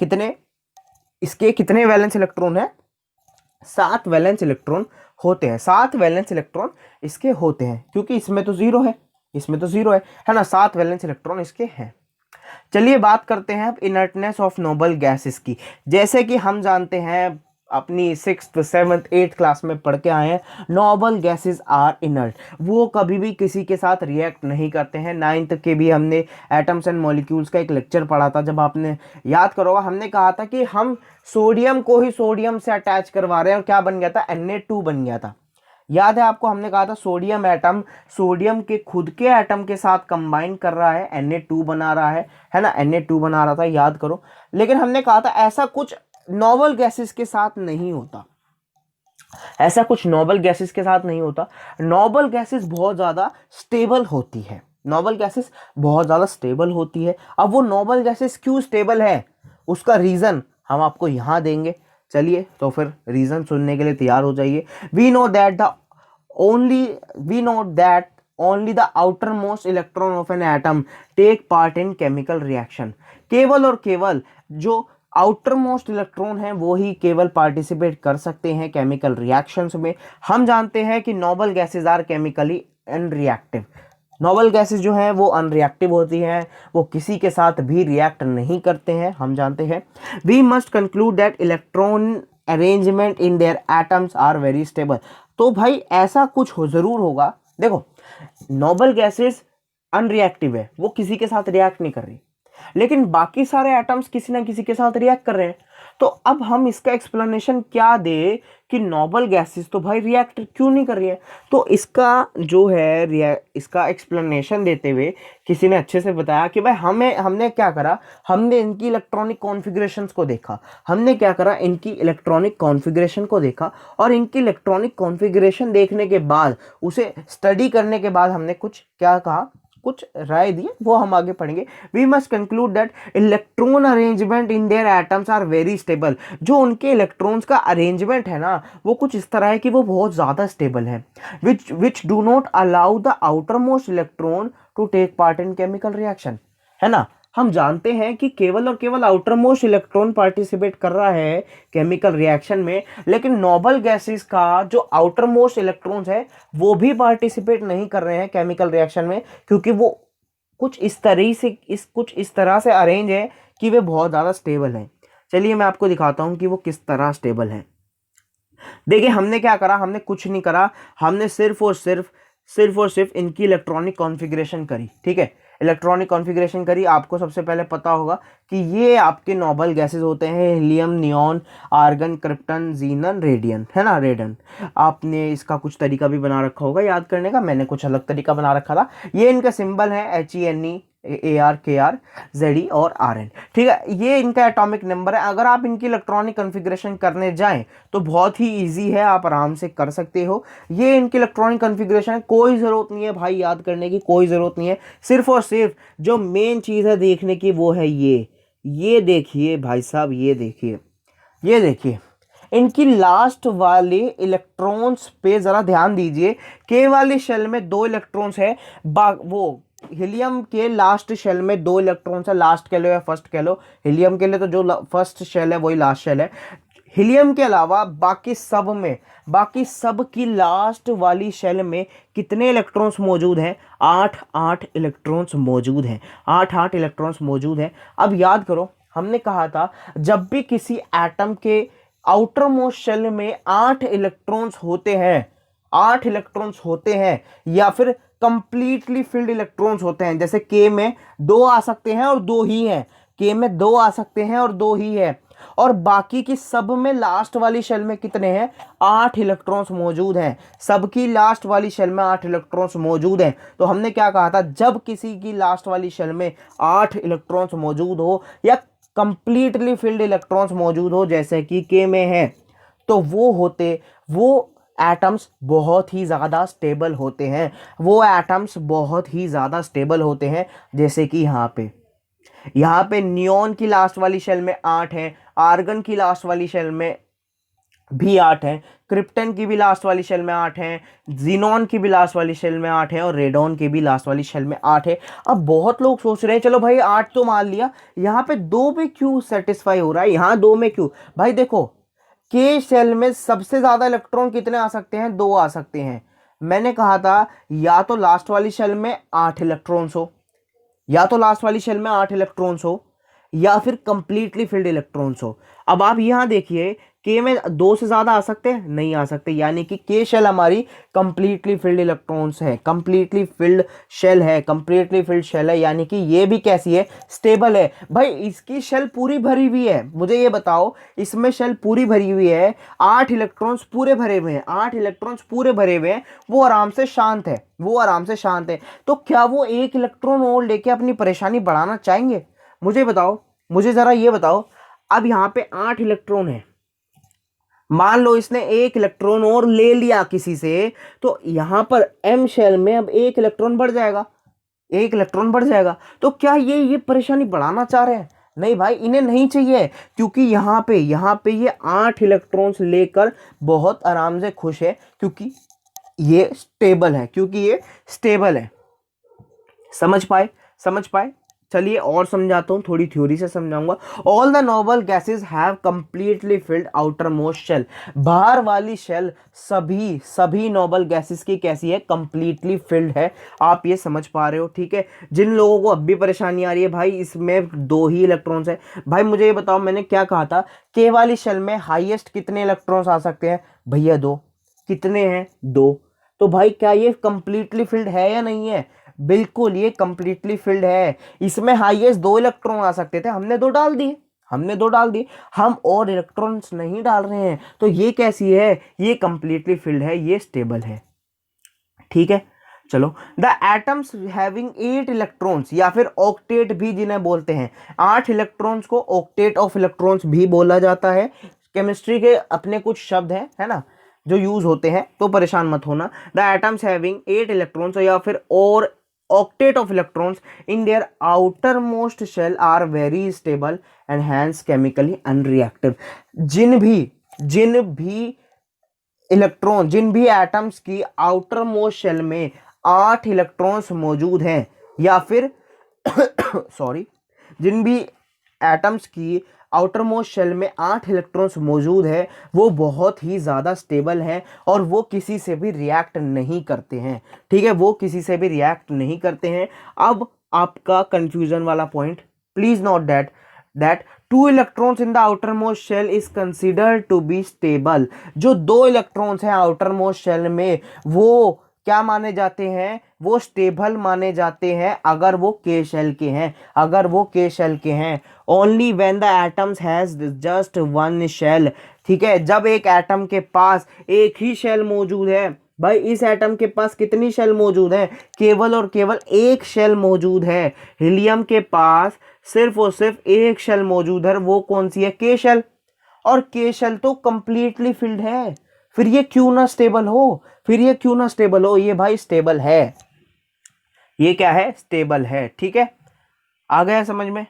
इसके कितने वैलेंस इलेक्ट्रॉन है? 7 वैलेंस इलेक्ट्रॉन होते हैं. 7 वैलेंस इलेक्ट्रॉन इसके होते हैं, क्योंकि इसमें तो 0 है ना. 7 वैलेंस इलेक्ट्रॉन इसके हैं. चलिए बात करते हैं अब इनर्टनेस ऑफ नोबल गैसेस की. जैसे कि हम जानते हैं अपनी 6th 7th 8th क्लास में पढ़ के आए हैं, नोबल गैसेस आर इनर्ट. वो कभी भी किसी के साथ रिएक्ट नहीं करते हैं. 9th के भी हमने एटम्स एंड मॉलिक्यूल्स का एक लेक्चर पढ़ा था. जब आपने याद करोगा, हमने कहा था कि हम सोडियम को ही सोडियम से अटैच करवा रहे हैं, और क्या बन गया था? Na2 बन गया था. याद है आपको, हमने कहा था सोडियम एटम सोडियम के खुद के एटम के साथ कंबाइन कर रहा है, Na2 बना रहा है ना. Na2 बना रहा था, याद करो. लेकिन हमने कहा था ऐसा कुछ नोबल गैसेस के साथ नहीं होता. नोबल गैसेस बहुत ज़्यादा स्टेबल होती है. अब वो नोबल गैसेस क्यों स्टेबल है, उसका रीज़न हम आपको यहाँ देंगे. चलिए तो फिर रीज़न सुनने के लिए तैयार हो जाइए. We know that only the outermost electron of an atom take part in chemical reaction. केवल और केवल जो आउटर मोस्ट इलेक्ट्रॉन है वो ही केवल पार्टिसिपेट कर सकते हैं केमिकल रिएक्शंस में. हम जानते हैं कि noble gases are chemically unreactive. Noble gases जो हैं वो अनरिएक्टिव होती हैं, वो किसी के साथ भी रिएक्ट नहीं करते हैं, हम जानते हैं. We must conclude that electron arrangement in their atoms are very stable. तो भाई ऐसा कुछ हो जरूर होगा। देखो, नोबल गैसेस अनरिएक्टिव है, वो किसी के साथ रिएक्ट नहीं कर रही, लेकिन बाकी सारे एटम्स किसी ना किसी के साथ रिएक्ट कर रहे हैं। तो अब हम इसका एक्सप्लेनेशन क्या दे कि नोबल गैसेस तो भाई रिएक्ट क्यों नहीं कर रही है। तो इसका जो है इसका एक्सप्लेनेशन देते हुए किसी ने अच्छे से बताया कि भाई हमने क्या करा, हमने इनकी इलेक्ट्रॉनिक कॉन्फ़िगरेशंस को देखा। हमने क्या करा, इनकी इलेक्ट्रॉनिक कॉन्फ़िगरेशन को देखा, और इनकी इलेक्ट्रॉनिक कॉन्फ़िगरेशन देखने के बाद, उसे स्टडी करने के बाद हमने कुछ क्या कहा, कुछ राय दी, वो हम आगे पढ़ेंगे। We must conclude that electron arrangement in their atoms are very stable. जो उनके इलेक्ट्रॉन्स का अरेंजमेंट है ना, वो कुछ इस तरह है कि वो बहुत ज़्यादा स्टेबल है, which do not allow the outermost electron to take part in chemical reaction, है ना। हम जानते हैं कि केवल और केवल आउटर मोस्ट इलेक्ट्रॉन पार्टिसिपेट कर रहा है केमिकल रिएक्शन में, लेकिन नोबल गैसेस का जो आउटर मोस्ट इलेक्ट्रॉन्स है वो भी पार्टिसिपेट नहीं कर रहे हैं केमिकल रिएक्शन में, क्योंकि वो कुछ इस तरह से अरेंज है कि वे बहुत ज़्यादा स्टेबल हैं। चलिए मैं आपको दिखाता हूं कि वो किस तरह स्टेबल हैं। देखिए, हमने क्या करा, हमने कुछ नहीं करा, हमने सिर्फ और सिर्फ इनकी इलेक्ट्रॉनिक कॉन्फ़िगरेशन करी। ठीक है, इलेक्ट्रॉनिक कॉन्फ़िगरेशन करी। आपको सबसे पहले पता होगा कि ये आपके नोबल गैसेस होते हैं, helium, neon, argon, krypton, xenon, radian, है ना, रेडन। आपने इसका कुछ तरीका भी बना रखा होगा याद करने का, मैंने कुछ अलग तरीका बना रखा था। ये इनका सिंबल है HENE, AR, KR, ZE और RN। ठीक है, ये इनका एटॉमिक नंबर है। अगर आप इनकी इलेक्ट्रॉनिक कॉन्फ़िगरेशन करने जाएं तो बहुत ही इजी है, आप आराम से कर सकते हो। ये इनकी इलेक्ट्रॉनिक कॉन्फ़िगरेशन है, कोई ज़रूरत नहीं है भाई याद करने की, कोई ज़रूरत नहीं है। सिर्फ और सिर्फ जो मेन चीज़ है देखने की वो है ये देखिए भाई साहब, ये देखिए इनकी लास्ट वाले इलेक्ट्रॉन्स पे ज़रा ध्यान दीजिए। के वाले शेल में 2 इलेक्ट्रॉन्स है, वो हीलियम के लास्ट शेल में 2 इलेक्ट्रॉन्स है, लास्ट कह लो या फर्स्ट कह लो। हीलियम के लिए तो जो फर्स्ट शेल है वही लास्ट शेल है। हीलियम के अलावा बाकी सब की लास्ट वाली शेल में कितने इलेक्ट्रॉन्स मौजूद हैं? 8 इलेक्ट्रॉन्स मौजूद हैं, 8 इलेक्ट्रॉन्स मौजूद हैं। अब याद करो, हमने कहा था जब भी किसी एटम के आउटर मोस्ट शेल में 8 इलेक्ट्रॉन्स होते हैं या फिर कंप्लीटली फिल्ड इलेक्ट्रॉन्स होते हैं, जैसे के में 2 आ सकते हैं और 2 ही हैं, के में 2 आ सकते हैं और 2 ही है, और बाकी की सब में लास्ट वाली शेल में कितने हैं? 8 इलेक्ट्रॉन्स मौजूद हैं। सबकी लास्ट वाली शेल में 8 इलेक्ट्रॉन्स मौजूद हैं। तो हमने क्या कहा था, जब किसी की लास्ट वाली शेल में 8 इलेक्ट्रॉन्स मौजूद हो या कंप्लीटली फिल्ड इलेक्ट्रॉन्स मौजूद हो जैसे कि के में है, तो वो एटम्स बहुत ही ज़्यादा स्टेबल होते हैं। जैसे कि यहाँ पे नियॉन की लास्ट वाली शेल में 8 हैं, आर्गन की लास्ट वाली शेल में भी 8 हैं, क्रिप्टन की भी लास्ट वाली शेल में 8 हैं, जीनॉन की भी लास्ट वाली शेल में 8 हैं, और रेडॉन की भी लास्ट वाली शेल में 8 है। अब बहुत लोग सोच रहे हैं चलो भाई 8 तो मान लिया, यहाँ पे 2 में क्यों सेटिस्फाई हो रहा है, यहाँ 2 में क्यों? भाई देखो, के शेल में सबसे ज्यादा इलेक्ट्रॉन कितने आ सकते हैं? 2 आ सकते हैं। मैंने कहा था या तो लास्ट वाली शेल में 8 इलेक्ट्रॉन्स हो, या फिर कंप्लीटली फिल्ड इलेक्ट्रॉन्स हो। अब आप यहां देखिए, के में 2 से ज्यादा आ सकते हैं? नहीं आ सकते, यानी कि के शेल हमारी कंप्लीटली फिल्ड इलेक्ट्रॉन्स है, कंप्लीटली फिल्ड शेल है, यानी कि ये भी कैसी है? स्टेबल है। भाई इसकी शेल पूरी भरी हुई है, मुझे ये बताओ, इसमें शेल पूरी भरी हुई है, 8 इलेक्ट्रॉन्स पूरे भरे हुए हैं, वो आराम से शांत है। तो क्या वो 1 इलेक्ट्रॉन और लेके अपनी परेशानी बढ़ाना चाहेंगे? मुझे जरा ये बताओ, अब यहाँ पे 8 इलेक्ट्रॉन है, मान लो इसने 1 इलेक्ट्रॉन और ले लिया किसी से, तो यहां पर एम शेल में अब 1 इलेक्ट्रॉन बढ़ जाएगा। तो क्या ये परेशानी बढ़ाना चाह रहे हैं? नहीं भाई, इन्हें नहीं चाहिए, क्योंकि यहाँ पे ये 8 इलेक्ट्रॉन्स लेकर बहुत आराम से खुश है, क्योंकि ये स्टेबल है। समझ पाए? चलिए और समझाता हूं, थोड़ी थ्योरी से समझाऊंगा। All the noble gases have completely filled outermost shell. बाहर वाली शेल सभी नोबल गैसेस की कैसी है? कंप्लीटली फिल्ड है। आप ये समझ पा रहे हो? ठीक है। जिन लोगों को अब भी परेशानी आ रही है भाई इसमें 2 ही इलेक्ट्रॉन्स है, भाई मुझे ये बताओ, मैंने क्या कहा था, के वाली शेल में हाईएस्ट कितने इलेक्ट्रॉन्स आ सकते हैं? भैया 2। कितने हैं? 2। तो भाई क्या ये कंप्लीटली फिल्ड है या नहीं है? बिल्कुल ये कंप्लीटली फिल्ड है। इसमें हाईएस्ट 2 इलेक्ट्रॉन आ सकते थे, हमने 2 डाल दिए, हम और इलेक्ट्रॉन्स नहीं डाल रहे हैं। तो ये कैसी है? ये कंप्लीटली फिल्ड है, ये स्टेबल है। ठीक है, चलो। द एटम्स हैविंग 8 इलेक्ट्रॉन्स या फिर ऑक्टेट भी जिन्हें बोलते हैं, 8 इलेक्ट्रॉन्स को ऑक्टेट ऑफ इलेक्ट्रॉन्स भी बोला जाता है। केमिस्ट्री के अपने कुछ शब्द हैं, है ना, जो यूज होते हैं, तो परेशान मत होना। द एटम्स हैविंग 8 इलेक्ट्रॉन्स या फिर और octet of electrons in their outermost shell are very stable and hence chemically unreactive। जिन भी एटम्स की आउटर मोस्ट शेल में 8 इलेक्ट्रॉन्स मौजूद हैं या फिर सॉरी, जिन भी एटम्स की आउटर मोस्ट शेल में 8 इलेक्ट्रॉन्स मौजूद है, वो बहुत ही ज़्यादा स्टेबल हैं और वो किसी से भी रिएक्ट नहीं करते हैं। ठीक है, वो किसी से भी रिएक्ट नहीं करते हैं। अब आपका कंफ्यूजन वाला point, please note that 2 electrons in the outermost shell is considered to be stable. जो 2 इलेक्ट्रॉन्स हैं आउटर मोस्ट शेल में, वो क्या माने जाते हैं? वो स्टेबल माने जाते हैं अगर वो के शेल के हैं, only when the atoms has just 1 shell. ठीक है, जब एक एटम के पास एक ही शेल मौजूद है। भाई इस एटम के पास कितनी शेल मौजूद है? केवल और केवल एक शेल मौजूद है। हीलियम के पास सिर्फ और सिर्फ एक शेल मौजूद है, वो कौन सी है? के शेल। और के शेल तो कंप्लीटली फिल्ड है, फिर ये क्यों ना स्टेबल हो? ये भाई स्टेबल है, ये क्या है? स्टेबल है। ठीक है, आ गया समझ में?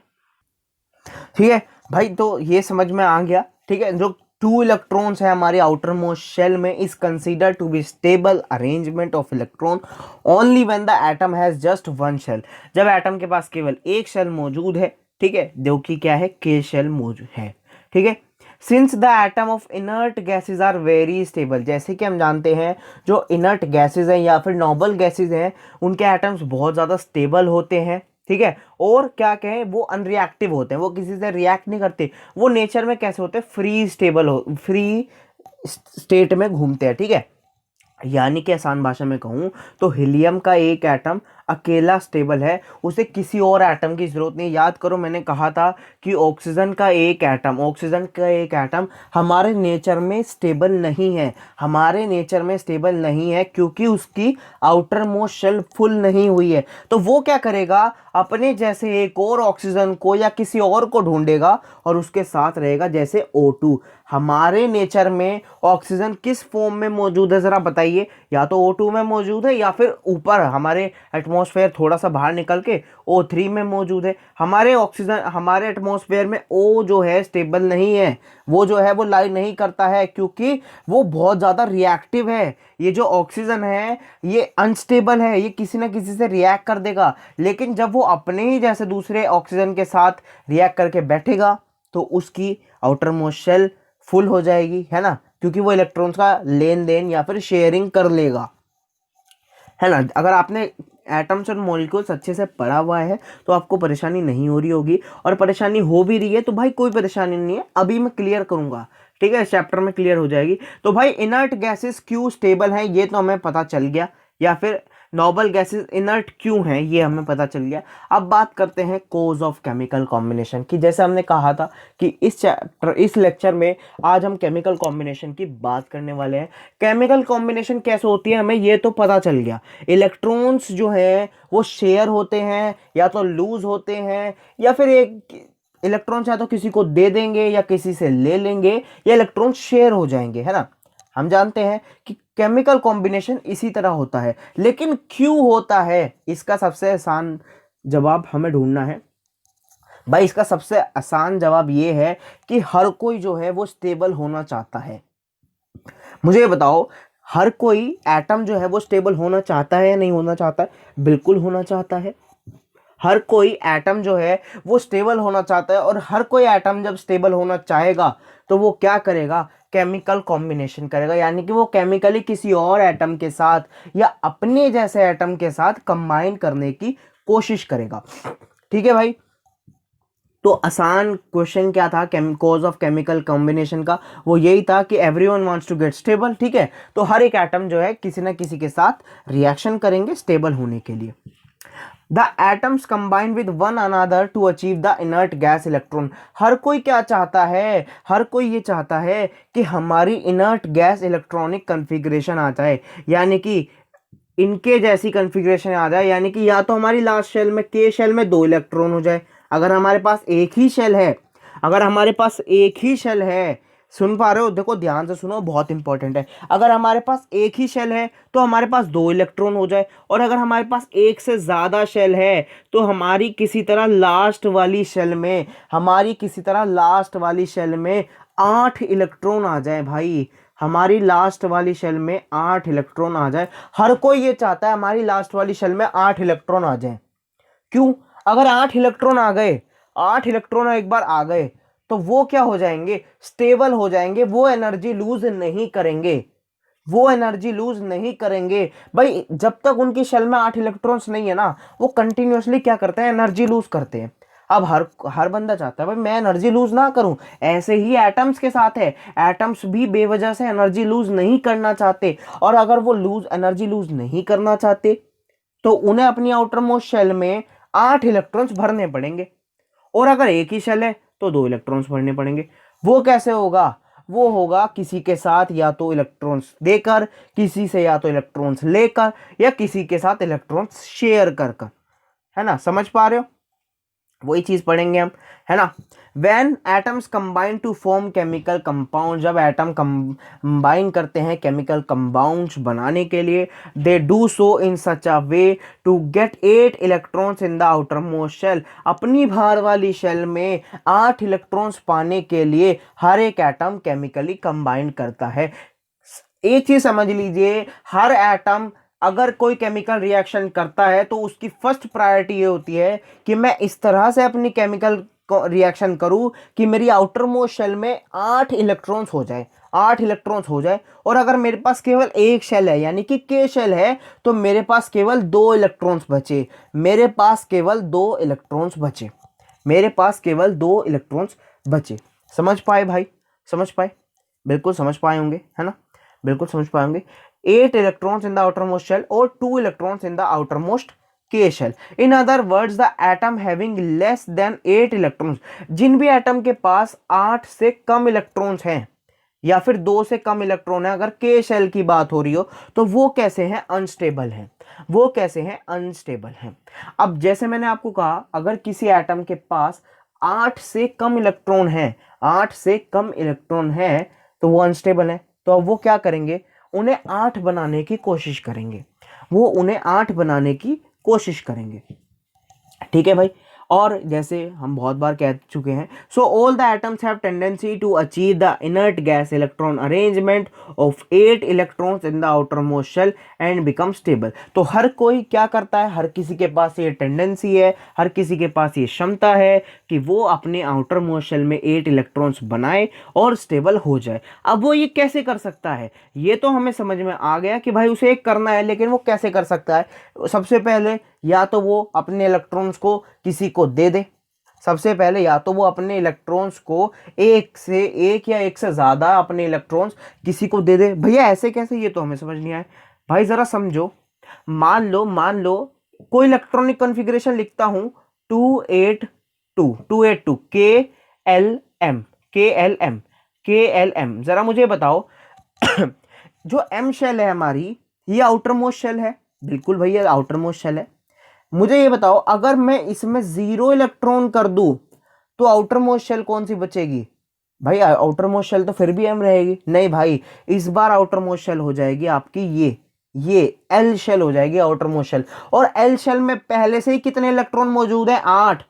ठीक है भाई, तो ये समझ में आ गया। ठीक है, जो 2 इलेक्ट्रॉन्स है हमारे आउटर मोस्ट शेल में is consider to be stable arrangement of electron only when the atom has just 1 shell. जब एटम के पास केवल एक शेल मौजूद है, ठीक है, जो कि क्या है? के शेल मौजूद है। ठीक है, since the atom of inert gases are very stable, जैसे कि हम जानते हैं जो इनर्ट गैसेज हैं या फिर नोबल गैसेज हैं, उनके एटम्स बहुत ज़्यादा स्टेबल होते हैं। ठीक है, और क्या कहें, वो अनरिएक्टिव होते हैं, वो किसी से रिएक्ट नहीं करते, वो नेचर में कैसे होते हैं? फ्री स्टेट में घूमते हैं। ठीक है, यानी कि आसान भाषा में कहूँ तो हीलियम का एक एटम अकेला स्टेबल है, उसे किसी और एटम की ज़रूरत नहीं। याद करो मैंने कहा था कि ऑक्सीजन का एक एटम हमारे नेचर में स्टेबल नहीं है, क्योंकि उसकी आउटर मोस्ट शेल फुल नहीं हुई है। तो वो क्या करेगा? अपने जैसे एक और ऑक्सीजन को या किसी और को ढूंढेगा और उसके साथ रहेगा, जैसे O2। हमारे नेचर में ऑक्सीजन किस फॉर्म में मौजूद है जरा बताइए? या तो O2 में मौजूद है या फिर ऊपर हमारे एटमॉस्फेयर थोड़ा सा बाहर निकल के O3 में मौजूद है। हमारे एटमॉस्फेयर में O जो है स्टेबल नहीं है, वो जो है वो लाई नहीं करता है, क्योंकि वो बहुत ज़्यादा रिएक्टिव है। ये जो ऑक्सीजन है ये अनस्टेबल है, ये किसी ना किसी से रिएक्ट कर देगा। लेकिन जब वो अपने ही जैसे दूसरे ऑक्सीजन के साथ रिएक्ट करके बैठेगा तो उसकी आउटर मोस्ट शेल फुल हो जाएगी, है ना, क्योंकि वो इलेक्ट्रॉन्स का लेन देन या फिर शेयरिंग कर लेगा, है ना। अगर आपने एटम्स और मॉलिक्यूल्स अच्छे से पढ़ा हुआ है तो आपको परेशानी नहीं हो रही होगी, और परेशानी हो भी रही है तो भाई कोई परेशानी नहीं है, अभी मैं क्लियर करूंगा। ठीक है, चैप्टर में क्लियर हो जाएगी। तो भाई इनर्ट गैसेस क्यों स्टेबल हैं ये तो हमें पता चल गया, या फिर नोबल गैसेस इनर्ट क्यों हैं ये हमें पता चल गया। अब बात करते हैं कोज ऑफ केमिकल कॉम्बिनेशन की। जैसे हमने कहा था कि इस लेक्चर में आज हम केमिकल कॉम्बिनेशन की बात करने वाले हैं। केमिकल कॉम्बिनेशन कैसे होती है हमें ये तो पता चल गया। इलेक्ट्रॉन्स जो हैं वो शेयर होते हैं, या तो लूज होते हैं, या फिर एक इलेक्ट्रॉन या तो किसी को दे देंगे या किसी से ले लेंगे, या इलेक्ट्रॉन शेयर हो जाएंगे, है ना। हम जानते हैं कि केमिकल कॉम्बिनेशन इसी तरह होता है, लेकिन क्यों होता है इसका सबसे आसान जवाब हमें ढूंढना है। भाई इसका सबसे आसान जवाब ये है कि हर कोई जो है वो स्टेबल होना चाहता है। मुझे ये बताओ, हर कोई एटम जो है वो स्टेबल होना चाहता है या नहीं होना चाहता है? बिल्कुल होना चाहता है। हर कोई एटम जो है वो स्टेबल होना चाहता है, और हर कोई एटम जब स्टेबल होना चाहेगा तो वो क्या करेगा? केमिकल कॉम्बिनेशन करेगा, यानी कि वो केमिकली किसी और एटम के साथ या अपने जैसे एटम के साथ कंबाइन करने की कोशिश करेगा। ठीक है भाई, तो आसान क्वेश्चन क्या था कॉज ऑफ केमिकल कॉम्बिनेशन का, वो यही था कि everyone wants to get stable. ठीक है, तो हर एक एटम जो है किसी ना किसी के साथ रिएक्शन करेंगे स्टेबल होने के लिए। The atoms combine with one another to achieve the inert gas electron. हर कोई क्या चाहता है, हर कोई ये चाहता है कि हमारी इनर्ट गैस इलेक्ट्रॉनिक कन्फिग्रेशन आ जाए, यानी कि इनके जैसी कन्फिग्रेशन आ जाए, यानी कि या तो हमारी लास्ट शेल में के शेल में 2 इलेक्ट्रॉन हो जाए। अगर हमारे पास एक ही शेल है, अगर हमारे पास एक ही शेल है, सुन पा रहे हो, देखो ध्यान से सुनो, बहुत इंपॉर्टेंट है। अगर हमारे पास एक ही शेल है तो हमारे पास 2 इलेक्ट्रॉन हो जाए, और अगर हमारे पास एक से ज़्यादा शेल है तो हमारी किसी तरह लास्ट वाली शेल में, हमारी किसी तरह लास्ट वाली शेल में 8 इलेक्ट्रॉन आ जाए भाई, हमारी लास्ट वाली शेल में 8 इलेक्ट्रॉन आ जाए। हर कोई ये चाहता है हमारी लास्ट वाली शेल में 8 इलेक्ट्रॉन आ जाए। क्यों? अगर 8 इलेक्ट्रॉन आ गए, 8 इलेक्ट्रॉन एक बार आ गए तो वो क्या हो जाएंगे, स्टेबल हो जाएंगे, वो एनर्जी लूज नहीं करेंगे, वो एनर्जी लूज नहीं करेंगे भाई। जब तक उनकी शेल में 8 इलेक्ट्रॉन्स नहीं है ना, वो कंटिन्यूअसली क्या करते हैं, एनर्जी लूज करते हैं। अब हर बंदा चाहता है भाई मैं एनर्जी लूज ना करूं, ऐसे ही एटम्स के साथ है, एटम्स भी बेवजह से एनर्जी लूज नहीं करना चाहते, और अगर वो एनर्जी लूज नहीं करना चाहते तो उन्हें अपनी आउटर मोस्ट शेल में 8 इलेक्ट्रॉन्स भरने पड़ेंगे, और अगर एक ही शेल है तो 2 इलेक्ट्रॉन्स भरने पड़ेंगे। वो कैसे होगा, वो होगा किसी के साथ या तो इलेक्ट्रॉन्स देकर, किसी से या तो इलेक्ट्रॉन्स लेकर, या किसी के साथ इलेक्ट्रॉन्स शेयर कर कर, है ना, समझ पा रहे हो, वही चीज पढ़ेंगे हम, है ना। When atoms combine to form chemical compound, जब एटम कंबाइन करते हैं केमिकल कंपाउंड्स बनाने के लिए, they do so in such a way to get 8 electrons in the outermost shell. अपनी बाहर वाली शेल में 8 इलेक्ट्रॉन्स पाने के लिए हर एक एटम केमिकली कंबाइन करता है। एक चीज समझ लीजिए, हर एटम अगर कोई केमिकल रिएक्शन करता है तो उसकी फर्स्ट प्रायोरिटी ये होती है कि मैं इस तरह से अपनी केमिकल रिएक्शन करूं कि मेरी आउटर मोस्ट शेल में 8 इलेक्ट्रॉन्स हो जाए, 8 इलेक्ट्रॉन्स हो जाए। और अगर मेरे पास केवल एक शेल है, यानी कि के शेल है, तो मेरे पास केवल 2 इलेक्ट्रॉन्स बचे, मेरे पास केवल 2 इलेक्ट्रॉन्स बचे, मेरे पास केवल 2 इलेक्ट्रॉन्स बचे। समझ पाए भाई, समझ पाए, बिल्कुल समझ पाए होंगे, है ना, बिल्कुल समझ पाएंगे। 8 electrons in the outermost shell और 2 इलेक्ट्रॉन्स इन द आउटरमोस्ट के shell. In other words the atom having less than 8 electrons, जिन भी एटम के पास 8 से कम इलेक्ट्रॉन्स हैं या फिर 2 से कम इलेक्ट्रॉन है, अगर के शेल की बात हो रही हो, तो वो कैसे हैं, अनस्टेबल हैं, वो कैसे हैं, अनस्टेबल हैं। अब जैसे मैंने आपको कहा, अगर किसी एटम के पास 8 से कम इलेक्ट्रॉन है, 8 से कम इलेक्ट्रॉन है, तो वो अनस्टेबल है। तो अब वो क्या करेंगे, उन्हें 8 बनाने की कोशिश करेंगे, वो उन्हें 8 बनाने की कोशिश करेंगे, ठीक है भाई। और जैसे हम बहुत बार कह चुके हैं, so all the atoms have tendency to achieve the inert gas electron arrangement of 8 electrons in the outermost shell and become stable. तो हर कोई क्या करता है, हर किसी के पास ये टेंडेंसी है, हर किसी के पास ये क्षमता है कि वो अपने आउटर मोस्ट शेल में 8 इलेक्ट्रॉन्स बनाए और स्टेबल हो जाए। अब वो ये कैसे कर सकता है, ये तो हमें समझ में आ गया कि भाई उसे एक करना है, लेकिन वो कैसे कर सकता है। सबसे पहले या तो वो अपने इलेक्ट्रॉन्स को किसी को दे दे, सबसे पहले या तो वो अपने इलेक्ट्रॉन्स को एक या एक से ज्यादा अपने इलेक्ट्रॉन्स किसी को दे दे। भैया ऐसे कैसे, ये तो हमें समझ नहीं आया भाई, जरा समझो। मान लो कोई इलेक्ट्रॉनिक कॉन्फ़िगरेशन लिखता हूं 282 के एल एम। जरा मुझे बताओ जो एम शेल है हमारी, ये आउटर मोस्ट शेल है, बिल्कुल भैया आउटर मोस्ट शेल है। मुझे ये बताओ, अगर मैं इसमें 0 इलेक्ट्रॉन कर दूं तो आउटर मोस्ट शेल कौन सी बचेगी भाई, आउटर मोस्ट शेल तो फिर भी एम रहेगी। नहीं भाई, इस बार आउटर मोस्ट शेल हो जाएगी आपकी ये एल शेल हो जाएगी आउटर मोस्ट शेल। और एल शेल में पहले से ही कितने इलेक्ट्रॉन मौजूद हैं, 8,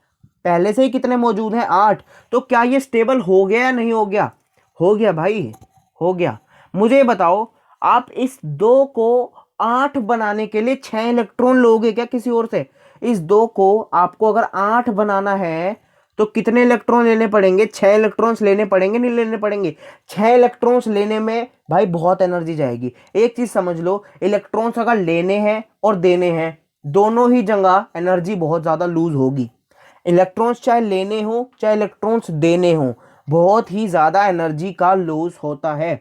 पहले से ही कितने मौजूद हैं, 8। तो क्या ये स्टेबल हो गया या नहीं हो गया, हो गया भाई, हो गया। मुझे बताओ, आप इस 2 को 8 बनाने के लिए 6 इलेक्ट्रॉन लोगे क्या किसी और से, इस 2 को आपको अगर 8 बनाना है तो कितने इलेक्ट्रॉन लेने पड़ेंगे, 6 इलेक्ट्रॉन्स लेने पड़ेंगे, नहीं लेने पड़ेंगे, 6 इलेक्ट्रॉन्स लेने में भाई बहुत एनर्जी जाएगी। एक चीज समझ लो, इलेक्ट्रॉन्स अगर लेने हैं और देने हैं, दोनों ही जगह एनर्जी बहुत ज्यादा लूज होगी। इलेक्ट्रॉन्स चाहे लेने हो चाहे इलेक्ट्रॉन्स देने हो, बहुत ही ज़्यादा एनर्जी का लूज होता है।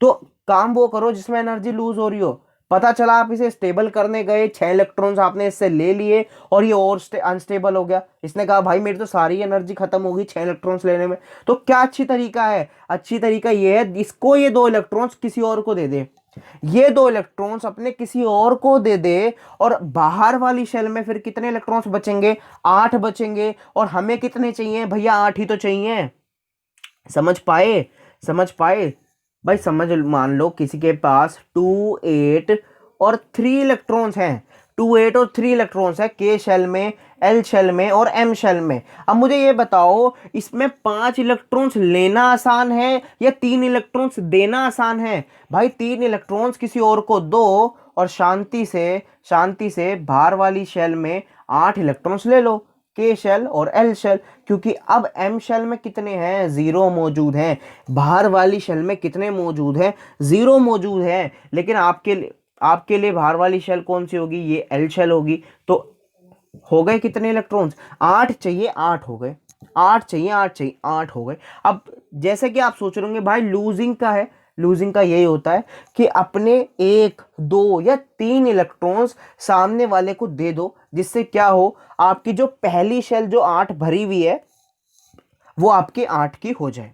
तो काम वो करो जिसमें एनर्जी लूज हो रही हो। पता चला आप इसे स्टेबल करने गए, 6 इलेक्ट्रॉन्स आपने इससे ले लिए और ये और अनस्टेबल हो गया। इसने कहा भाई मेरी तो सारी एनर्जी खत्म होगी 6 इलेक्ट्रॉन्स लेने में। तो क्या अच्छी तरीका है? अच्छी तरीका ये है इसको ये 2 इलेक्ट्रॉन्स किसी और को दे दे, ये 2 इलेक्ट्रॉन्स अपने किसी और को दे दे, और बाहर वाली शेल में फिर कितने इलेक्ट्रॉन्स बचेंगे? 8 बचेंगे। और हमें कितने चाहिए भैया? 8 ही तो चाहिए। समझ पाए? समझ पाए भाई? समझ, मान लो किसी के पास 2 8 और 3 इलेक्ट्रॉन्स हैं, 2 8 और 3 इलेक्ट्रॉन्स है के शेल में, एल शेल में और एम शेल में। अब मुझे ये बताओ इसमें 5 इलेक्ट्रॉन्स लेना आसान है या 3 इलेक्ट्रॉन्स देना आसान है? भाई 3 इलेक्ट्रॉन्स किसी और को दो और शांति से बाहर वाली शेल में 8 इलेक्ट्रॉन्स ले लो, के शेल और एल शेल। क्योंकि अब एम शेल में कितने हैं? 0 मौजूद हैं। बाहर वाली शेल में कितने मौजूद हैं? 0 मौजूद हैं। लेकिन आपके लिए बाहर वाली शेल कौन सी होगी? ये एल शेल होगी। तो हो गए कितने इलेक्ट्रॉन्स? 8 चाहिए, 8 हो गए। 8 चाहिए, 8 चाहिए, 8 हो गए। अब जैसे कि आप सोच रहे होंगे भाई लूजिंग का है, लूजिंग का यही होता है कि अपने 1 2 या 3 इलेक्ट्रॉन्स सामने वाले को दे दो, जिससे क्या हो, आपकी जो पहली शेल जो 8 भरी हुई है वो आपकी 8 की हो जाए।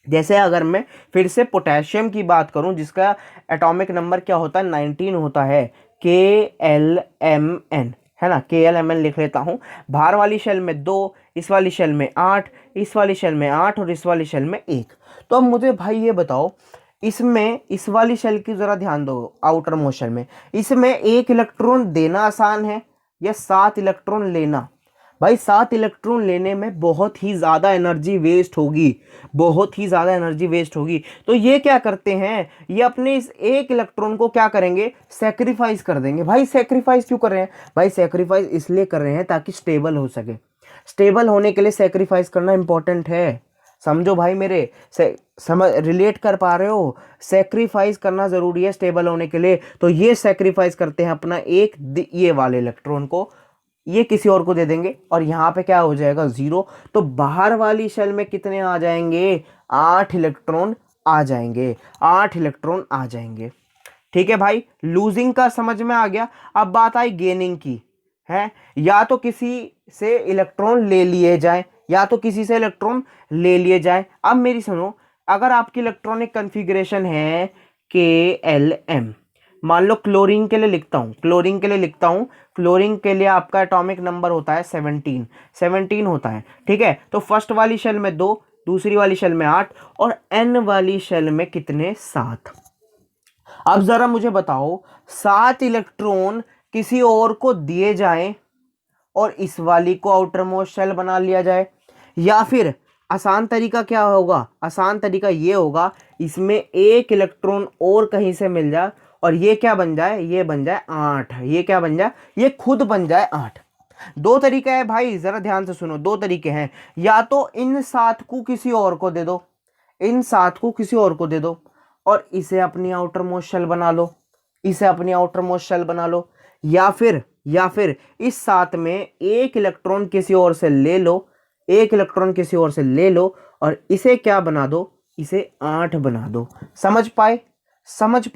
जैसे अगर मैं फिर से पोटेशियम की बात करूं जिसका एटॉमिक नंबर क्या होता है? 19 होता है, KLMN, है ना? KLMN लिख लेता हूं। बाहर वाली शेल में 2, इस वाली शेल में 8, इस वाली शेल में 8 और इस वाली शेल में 1। तो अब मुझे भाई ये बताओ, इसमें इस वाली शेल की जरा ध्यान दो, आउटर मोस्ट शेल में, इसमें 1 इलेक्ट्रॉन देना आसान है या 7 इलेक्ट्रॉन लेना? भाई 7 इलेक्ट्रॉन लेने में बहुत ही ज़्यादा एनर्जी वेस्ट होगी, बहुत ही ज़्यादा एनर्जी वेस्ट होगी। तो ये क्या करते हैं, ये अपने इस 1 इलेक्ट्रॉन को क्या करेंगे? सेक्रीफाइस कर देंगे। भाई सेक्रीफाइस क्यों कर रहे हैं? भाई सेक्रीफाइस इसलिए कर रहे हैं ताकि स्टेबल हो सके। स्टेबल होने के लिए सेक्रीफाइस करना इंपॉर्टेंट है। समझो भाई मेरे, समझ, रिलेट कर पा रहे हो? सेक्रीफाइस करना ज़रूरी है स्टेबल होने के लिए। तो ये सेक्रीफाइस करते हैं अपना ये वाले इलेक्ट्रॉन को, ये किसी और को दे देंगे और यहाँ पे क्या हो जाएगा? 0। तो बाहर वाली शेल में कितने आ जाएंगे? 8 इलेक्ट्रॉन आ जाएंगे, 8 इलेक्ट्रॉन आ जाएंगे। ठीक है भाई, लूजिंग का समझ में आ गया। अब बात आई गेनिंग की, है या तो किसी से इलेक्ट्रॉन ले लिए जाए, या तो किसी से इलेक्ट्रॉन ले लिए जाए। अब मेरी सुनो, अगर आपकी इलेक्ट्रॉनिक कन्फिग्रेशन है KLM, मान लो क्लोरीन के लिए लिखता हूँ, क्लोरीन के लिए लिखता हूँ, क्लोरीन के लिए आपका एटॉमिक नंबर होता है 17 होता है। ठीक है, तो फर्स्ट वाली शेल में 2, दूसरी वाली शेल में 8 और एन वाली शेल में कितने? 7। अब जरा मुझे बताओ 7 इलेक्ट्रॉन किसी और को दिए जाएं और इस वाली को आउटर मोस्ट शेल बना लिया जाए, या फिर आसान तरीका क्या होगा? आसान तरीका ये होगा इसमें 1 इलेक्ट्रॉन और कहीं से मिल जाए और ये क्या बन जाए? ये बन जाए 8। ये क्या बन जाए? ये खुद बन जाए 8। 2 तरीके हैं भाई, जरा ध्यान से सुनो, 2 तरीके हैं। या तो इन 7 को किसी और को दे दो, इन 7 को किसी और को दे दो और इसे अपनी आउटर मोस्ट शेल बना लो, इसे अपनी आउटर मोस्ट शेल बना लो। या फिर इस 7 में 1 इलेक्ट्रॉन किसी और से ले लो, 1 इलेक्ट्रॉन किसी और से ले लो और इसे क्या बना दो? इसे 8 बना दो। समझ पाए? समझ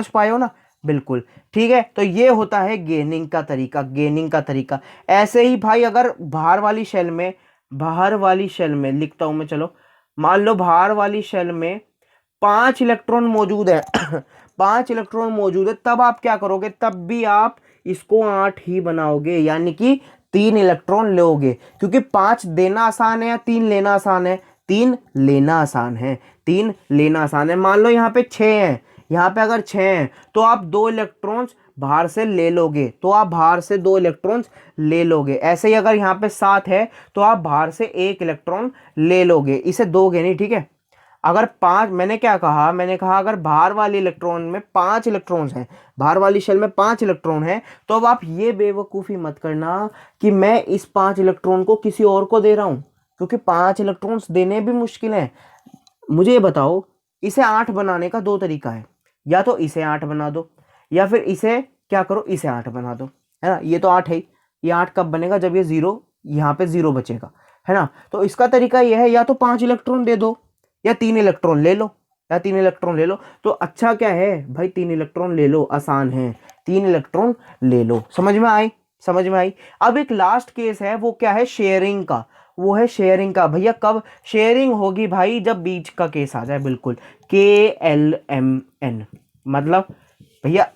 पाए हो ना? बिल्कुल ठीक है। तो ये होता है गेनिंग का तरीका, गेनिंग का तरीका। ऐसे ही भाई अगर बाहर वाली शेल में लिखता हूं मैं, चलो मान लो बाहर वाली शेल में 5 इलेक्ट्रॉन मौजूद है 5 इलेक्ट्रॉन मौजूद है, तब आप क्या करोगे? तब भी आप इसको 8 ही बनाओगे, यानी कि 3 इलेक्ट्रॉन लोगे। क्योंकि 5 देना आसान है या 3 लेना आसान है? 3 लेना आसान है, 3 लेना आसान है। मान लो यहाँ पे 6 हैं, यहाँ पे अगर 6 हैं तो आप 2 इलेक्ट्रॉन्स बाहर से ले लोगे, तो आप बाहर से 2 इलेक्ट्रॉन्स ले लोगे। ऐसे ही अगर यहाँ पे 7 है तो आप बाहर से 1 इलेक्ट्रॉन ले लोगे, इसे दोगे नहीं। ठीक है, अगर 5, मैंने क्या कहा? मैंने कहा अगर बाहर वाली इलेक्ट्रॉन में 5 इलेक्ट्रॉन्स हैं, बाहर वाली शेल में 5 इलेक्ट्रॉन हैं, तो अब आप ये बेवकूफ़ी मत करना कि मैं इस 5 इलेक्ट्रॉन को किसी और को दे रहा हूँ, क्योंकि 5 इलेक्ट्रॉन्स देने भी मुश्किल हैं। मुझे ये बताओ, इसे 8 बनाने का 2 तरीका है, या तो इसे 8 बना दो या फिर इसे क्या करो? इसे 8 बना दो, है ना? ये तो 8 है, ये 8 कब बनेगा? जब ये 0 यहाँ पे 0 बचेगा, है ना। तो इसका तरीका यह है, या तो 5 इलेक्ट्रॉन दे दो या 3 इलेक्ट्रॉन ले लो, या 3 इलेक्ट्रॉन ले लो। तो अच्छा क्या है भाई, 3 इलेक्ट्रॉन ले लो, आसान है, 3 इलेक्ट्रॉन ले लो। समझ में आई, समझ में आई। अब एक लास्ट केस है, वो क्या है, शेयरिंग का। वो है शेयरिंग का। भैया कब शेयरिंग होगी भाई, जब बीच का केस आ जाए, बिल्कुल KLMN, मतलब भैया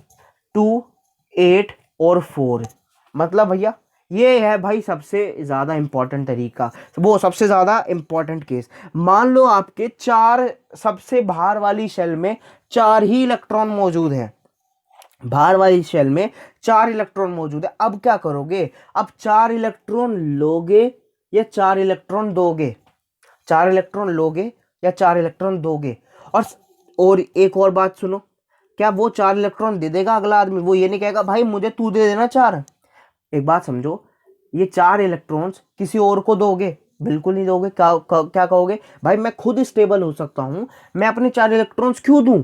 2, 8 और 4, मतलब भैया ये है भाई सबसे ज़्यादा इंपॉर्टेंट तरीका, वो सबसे ज़्यादा इंपॉर्टेंट केस। मान लो आपके 4 सबसे बाहर वाली शेल में 4 ही इलेक्ट्रॉन मौजूद है, बाहर वाली शेल में 4 इलेक्ट्रॉन मौजूद है। अब क्या करोगे, अब 4 इलेक्ट्रॉन लोगे या 4 इलेक्ट्रॉन दोगे, 4 इलेक्ट्रॉन लोगे या 4 इलेक्ट्रॉन दोगे। और एक और बात सुनो, क्या वो 4 इलेक्ट्रॉन दे देगा अगला आदमी, वो ये नहीं कहेगा भाई मुझे तू दे देना 4। एक बात समझो, ये 4 इलेक्ट्रॉन्स किसी और को दोगे, बिल्कुल नहीं दोगे। क्या कहोगे, भाई मैं खुद स्टेबल हो सकता हूं, मैं अपने 4 इलेक्ट्रॉन्स क्यों दूं।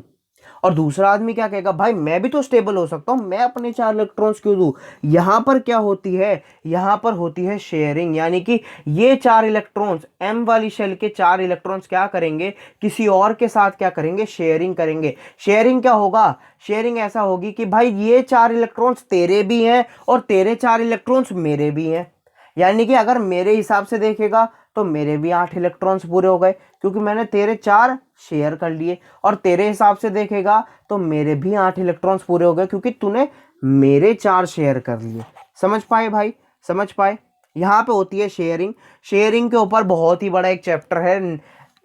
और दूसरा आदमी क्या कहेगा, भाई मैं भी तो स्टेबल हो सकता हूं, मैं अपने 4 इलेक्ट्रॉन्स क्यों दूं। यहां पर क्या होती है, यहां पर होती है शेयरिंग, यानी कि ये 4 इलेक्ट्रॉन्स, M वाली शेल के 4 इलेक्ट्रॉन्स क्या करेंगे, किसी और के साथ क्या करेंगे, शेयरिंग करेंगे। शेयरिंग क्या होगा, शेयरिंग ऐसा होगी कि भाई ये 4 इलेक्ट्रॉन्स तेरे भी हैं और तेरे 4 इलेक्ट्रॉन्स मेरे भी हैं। यानी कि अगर मेरे हिसाब से देखेगा तो मेरे भी 8 इलेक्ट्रॉन्स पूरे हो गए, क्योंकि मैंने तेरे 4 शेयर कर लिए। और तेरे हिसाब से देखेगा तो मेरे भी 8 इलेक्ट्रॉन्स पूरे हो गए, क्योंकि तूने मेरे 4 शेयर कर लिए। समझ पाए भाई, समझ पाए। यहाँ पे होती है शेयरिंग। शेयरिंग के ऊपर बहुत ही बड़ा एक चैप्टर है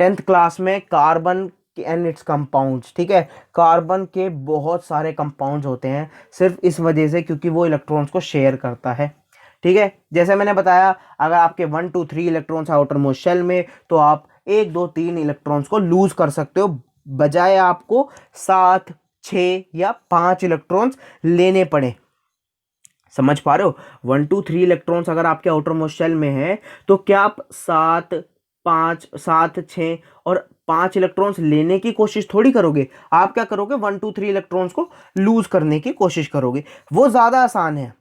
10th क्लास में, कार्बन एंड इट्स कंपाउंड्स। ठीक है, कार्बन के बहुत सारे कंपाउंड्स होते हैं सिर्फ इस वजह से क्योंकि वो इलेक्ट्रॉन्स को शेयर करता है। ठीक है, जैसे मैंने बताया, अगर आपके 1, 2, 3 इलेक्ट्रॉन्स आउटर मोस्ट शेल में, तो आप 1, 2, 3 इलेक्ट्रॉन्स को लूज कर सकते हो, बजाय आपको 7, 6 या 5 इलेक्ट्रॉन्स लेने पड़े। समझ पा रहे हो, 1, 2, 3 इलेक्ट्रॉन्स अगर आपके आउटर मोस्ट शेल में है, तो क्या आप 7, 5, 7, 6 और 5 इलेक्ट्रॉन्स लेने की कोशिश थोड़ी करोगे। आप क्या करोगे, 1, 2, 3 इलेक्ट्रॉन्स को लूज करने की कोशिश करोगे। वो ज़्यादा आसान है,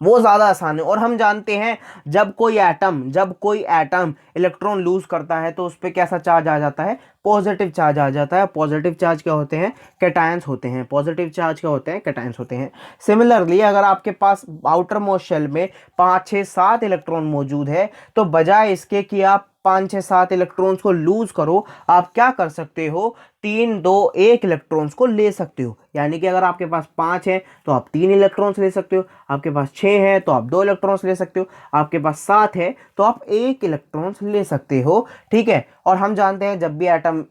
वो ज़्यादा आसान है। और हम जानते हैं जब कोई एटम इलेक्ट्रॉन लूज करता है तो उस पर कैसा चार्ज आ जाता है, पॉजिटिव चार्ज आ जाता है। पॉजिटिव चार्ज क्या होते हैं, कैटायंस होते हैं। पॉजिटिव चार्ज क्या होते हैं, कैटायंस होते हैं। सिमिलरली अगर आपके पास आउटर मोस्ट शेल में 5, 6, 7 इलेक्ट्रॉन मौजूद है, तो बजाय इसके कि आप 5, 6, 7 इलेक्ट्रॉन्स को लूज करो, आप क्या कर सकते हो, 3, 2, 1 इलेक्ट्रॉन्स को ले सकते हो। यानी कि अगर आपके पास 5 है तो आप 3 इलेक्ट्रॉन्स ले सकते हो, आपके पास 6 है तो आप 2 इलेक्ट्रॉन्स ले सकते हो, आपके पास 7 है तो आप 1 इलेक्ट्रॉन्स ले सकते हो। ठीक है, और हम जानते हैं जब भी एटम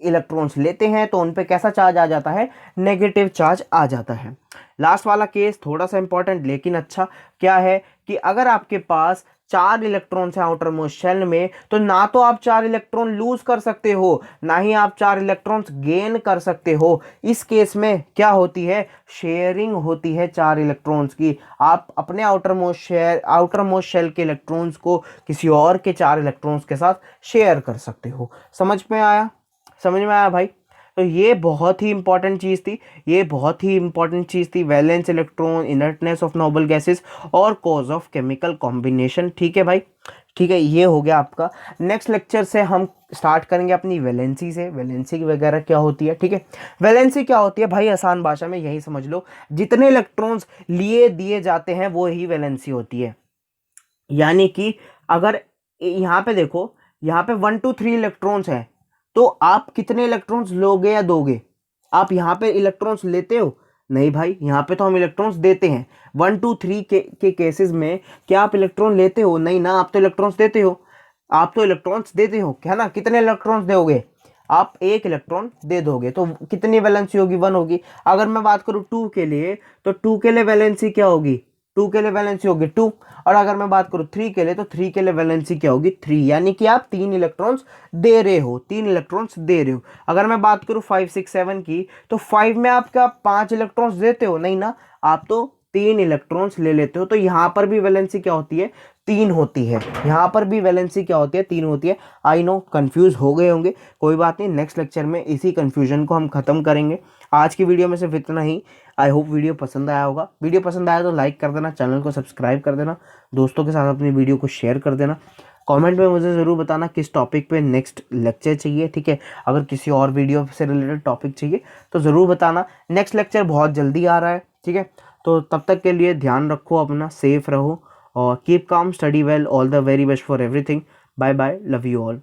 इलेक्ट्रॉन्स लेते हैं तो उन पे कैसा चार्ज आ जाता है, नेगेटिव चार्ज आ जाता है। लास्ट वाला केस थोड़ा सा इंपॉर्टेंट लेकिन अच्छा, क्या है कि अगर आपके पास 4 इलेक्ट्रॉन्स हैं आउटर मोस्ट शेल में, तो ना तो आप 4 इलेक्ट्रॉन लूज कर सकते हो, ना ही आप 4 इलेक्ट्रॉन्स गेन कर सकते हो। इस केस में क्या होती है, शेयरिंग होती है 4 इलेक्ट्रॉन्स की। आप अपने आउटर मोस्ट शेल के इलेक्ट्रॉन्स को किसी और के 4 इलेक्ट्रॉन्स के साथ शेयर कर सकते हो। समझ में आया, समझ में आया भाई। तो ये बहुत ही इंपॉर्टेंट चीज़ थी, ये बहुत ही इंपॉर्टेंट चीज़ थी, valence electron, inertness of noble gases और कॉज ऑफ केमिकल कॉम्बिनेशन। ठीक है भाई, ठीक है, ये हो गया आपका। नेक्स्ट लेक्चर से हम स्टार्ट करेंगे अपनी वैलेंसी से, वैलेंसी वगैरह क्या होती है। ठीक है, वैलेंसी क्या होती है भाई, आसान भाषा में यही समझ लो, जितने इलेक्ट्रॉन्स लिए दिए जाते हैं वो ही वैलेंसी होती है। यानी कि अगर यहाँ पे देखो, यहाँ पे 1, 2, 3 इलेक्ट्रॉन्स हैं, तो आप कितने इलेक्ट्रॉन्स लोगे या दोगे। आप यहाँ पे इलेक्ट्रॉन्स लेते हो, नहीं भाई, यहाँ पे तो हम इलेक्ट्रॉन्स देते हैं। 1, 2, 3 के केसेस में क्या आप इलेक्ट्रॉन लेते हो, नहीं ना, आप तो इलेक्ट्रॉन्स देते हो, आप तो इलेक्ट्रॉन्स देते हो, क्या ना। कितने इलेक्ट्रॉन्स दोगे, आप 1 इलेक्ट्रॉन दे दोगे, तो कितनी वैलेंसी होगी, 1 होगी। अगर मैं बात करूँ 2 के लिए, तो 2 के लिए वैलेंसी क्या होगी, 2 के लिए वैलेंसी होगी 2। और अगर मैं बात करूँ 3 के लिए, तो 3 के लिए वैलेंसी क्या होगी, 3। यानी कि आप 3 इलेक्ट्रॉन्स दे रहे हो, 3 इलेक्ट्रॉन्स दे रहे हो। अगर मैं बात करूँ 5, 6, 7 की, तो 5 में आप क्या 5 इलेक्ट्रॉन्स देते हो, नहीं ना, आप तो 3 इलेक्ट्रॉन्स ले लेते हो। तो यहाँ पर भी वैलेंसी क्या होती है, 3 होती है। यहाँ पर भी वैलेंसी क्या होती है, 3 होती है। आई नो कंफ्यूज हो गए होंगे, कोई बात नहीं, नेक्स्ट लेक्चर में इसी कंफ्यूजन को हम खत्म करेंगे। आज की वीडियो में सिर्फ इतना ही। आई होप वीडियो पसंद आया होगा। वीडियो पसंद आया तो लाइक कर देना, चैनल को सब्सक्राइब कर देना, दोस्तों के साथ अपनी वीडियो को शेयर कर देना। कमेंट में मुझे ज़रूर बताना किस टॉपिक पे नेक्स्ट लेक्चर चाहिए, ठीक है। अगर किसी और वीडियो से रिलेटेड टॉपिक चाहिए तो ज़रूर बताना। नेक्स्ट लेक्चर बहुत जल्दी आ रहा है, ठीक है। तो तब तक के लिए ध्यान रखो अपना, सेफ रहो और कीप काम, study well, all the very best for everything. Bye bye, love you all.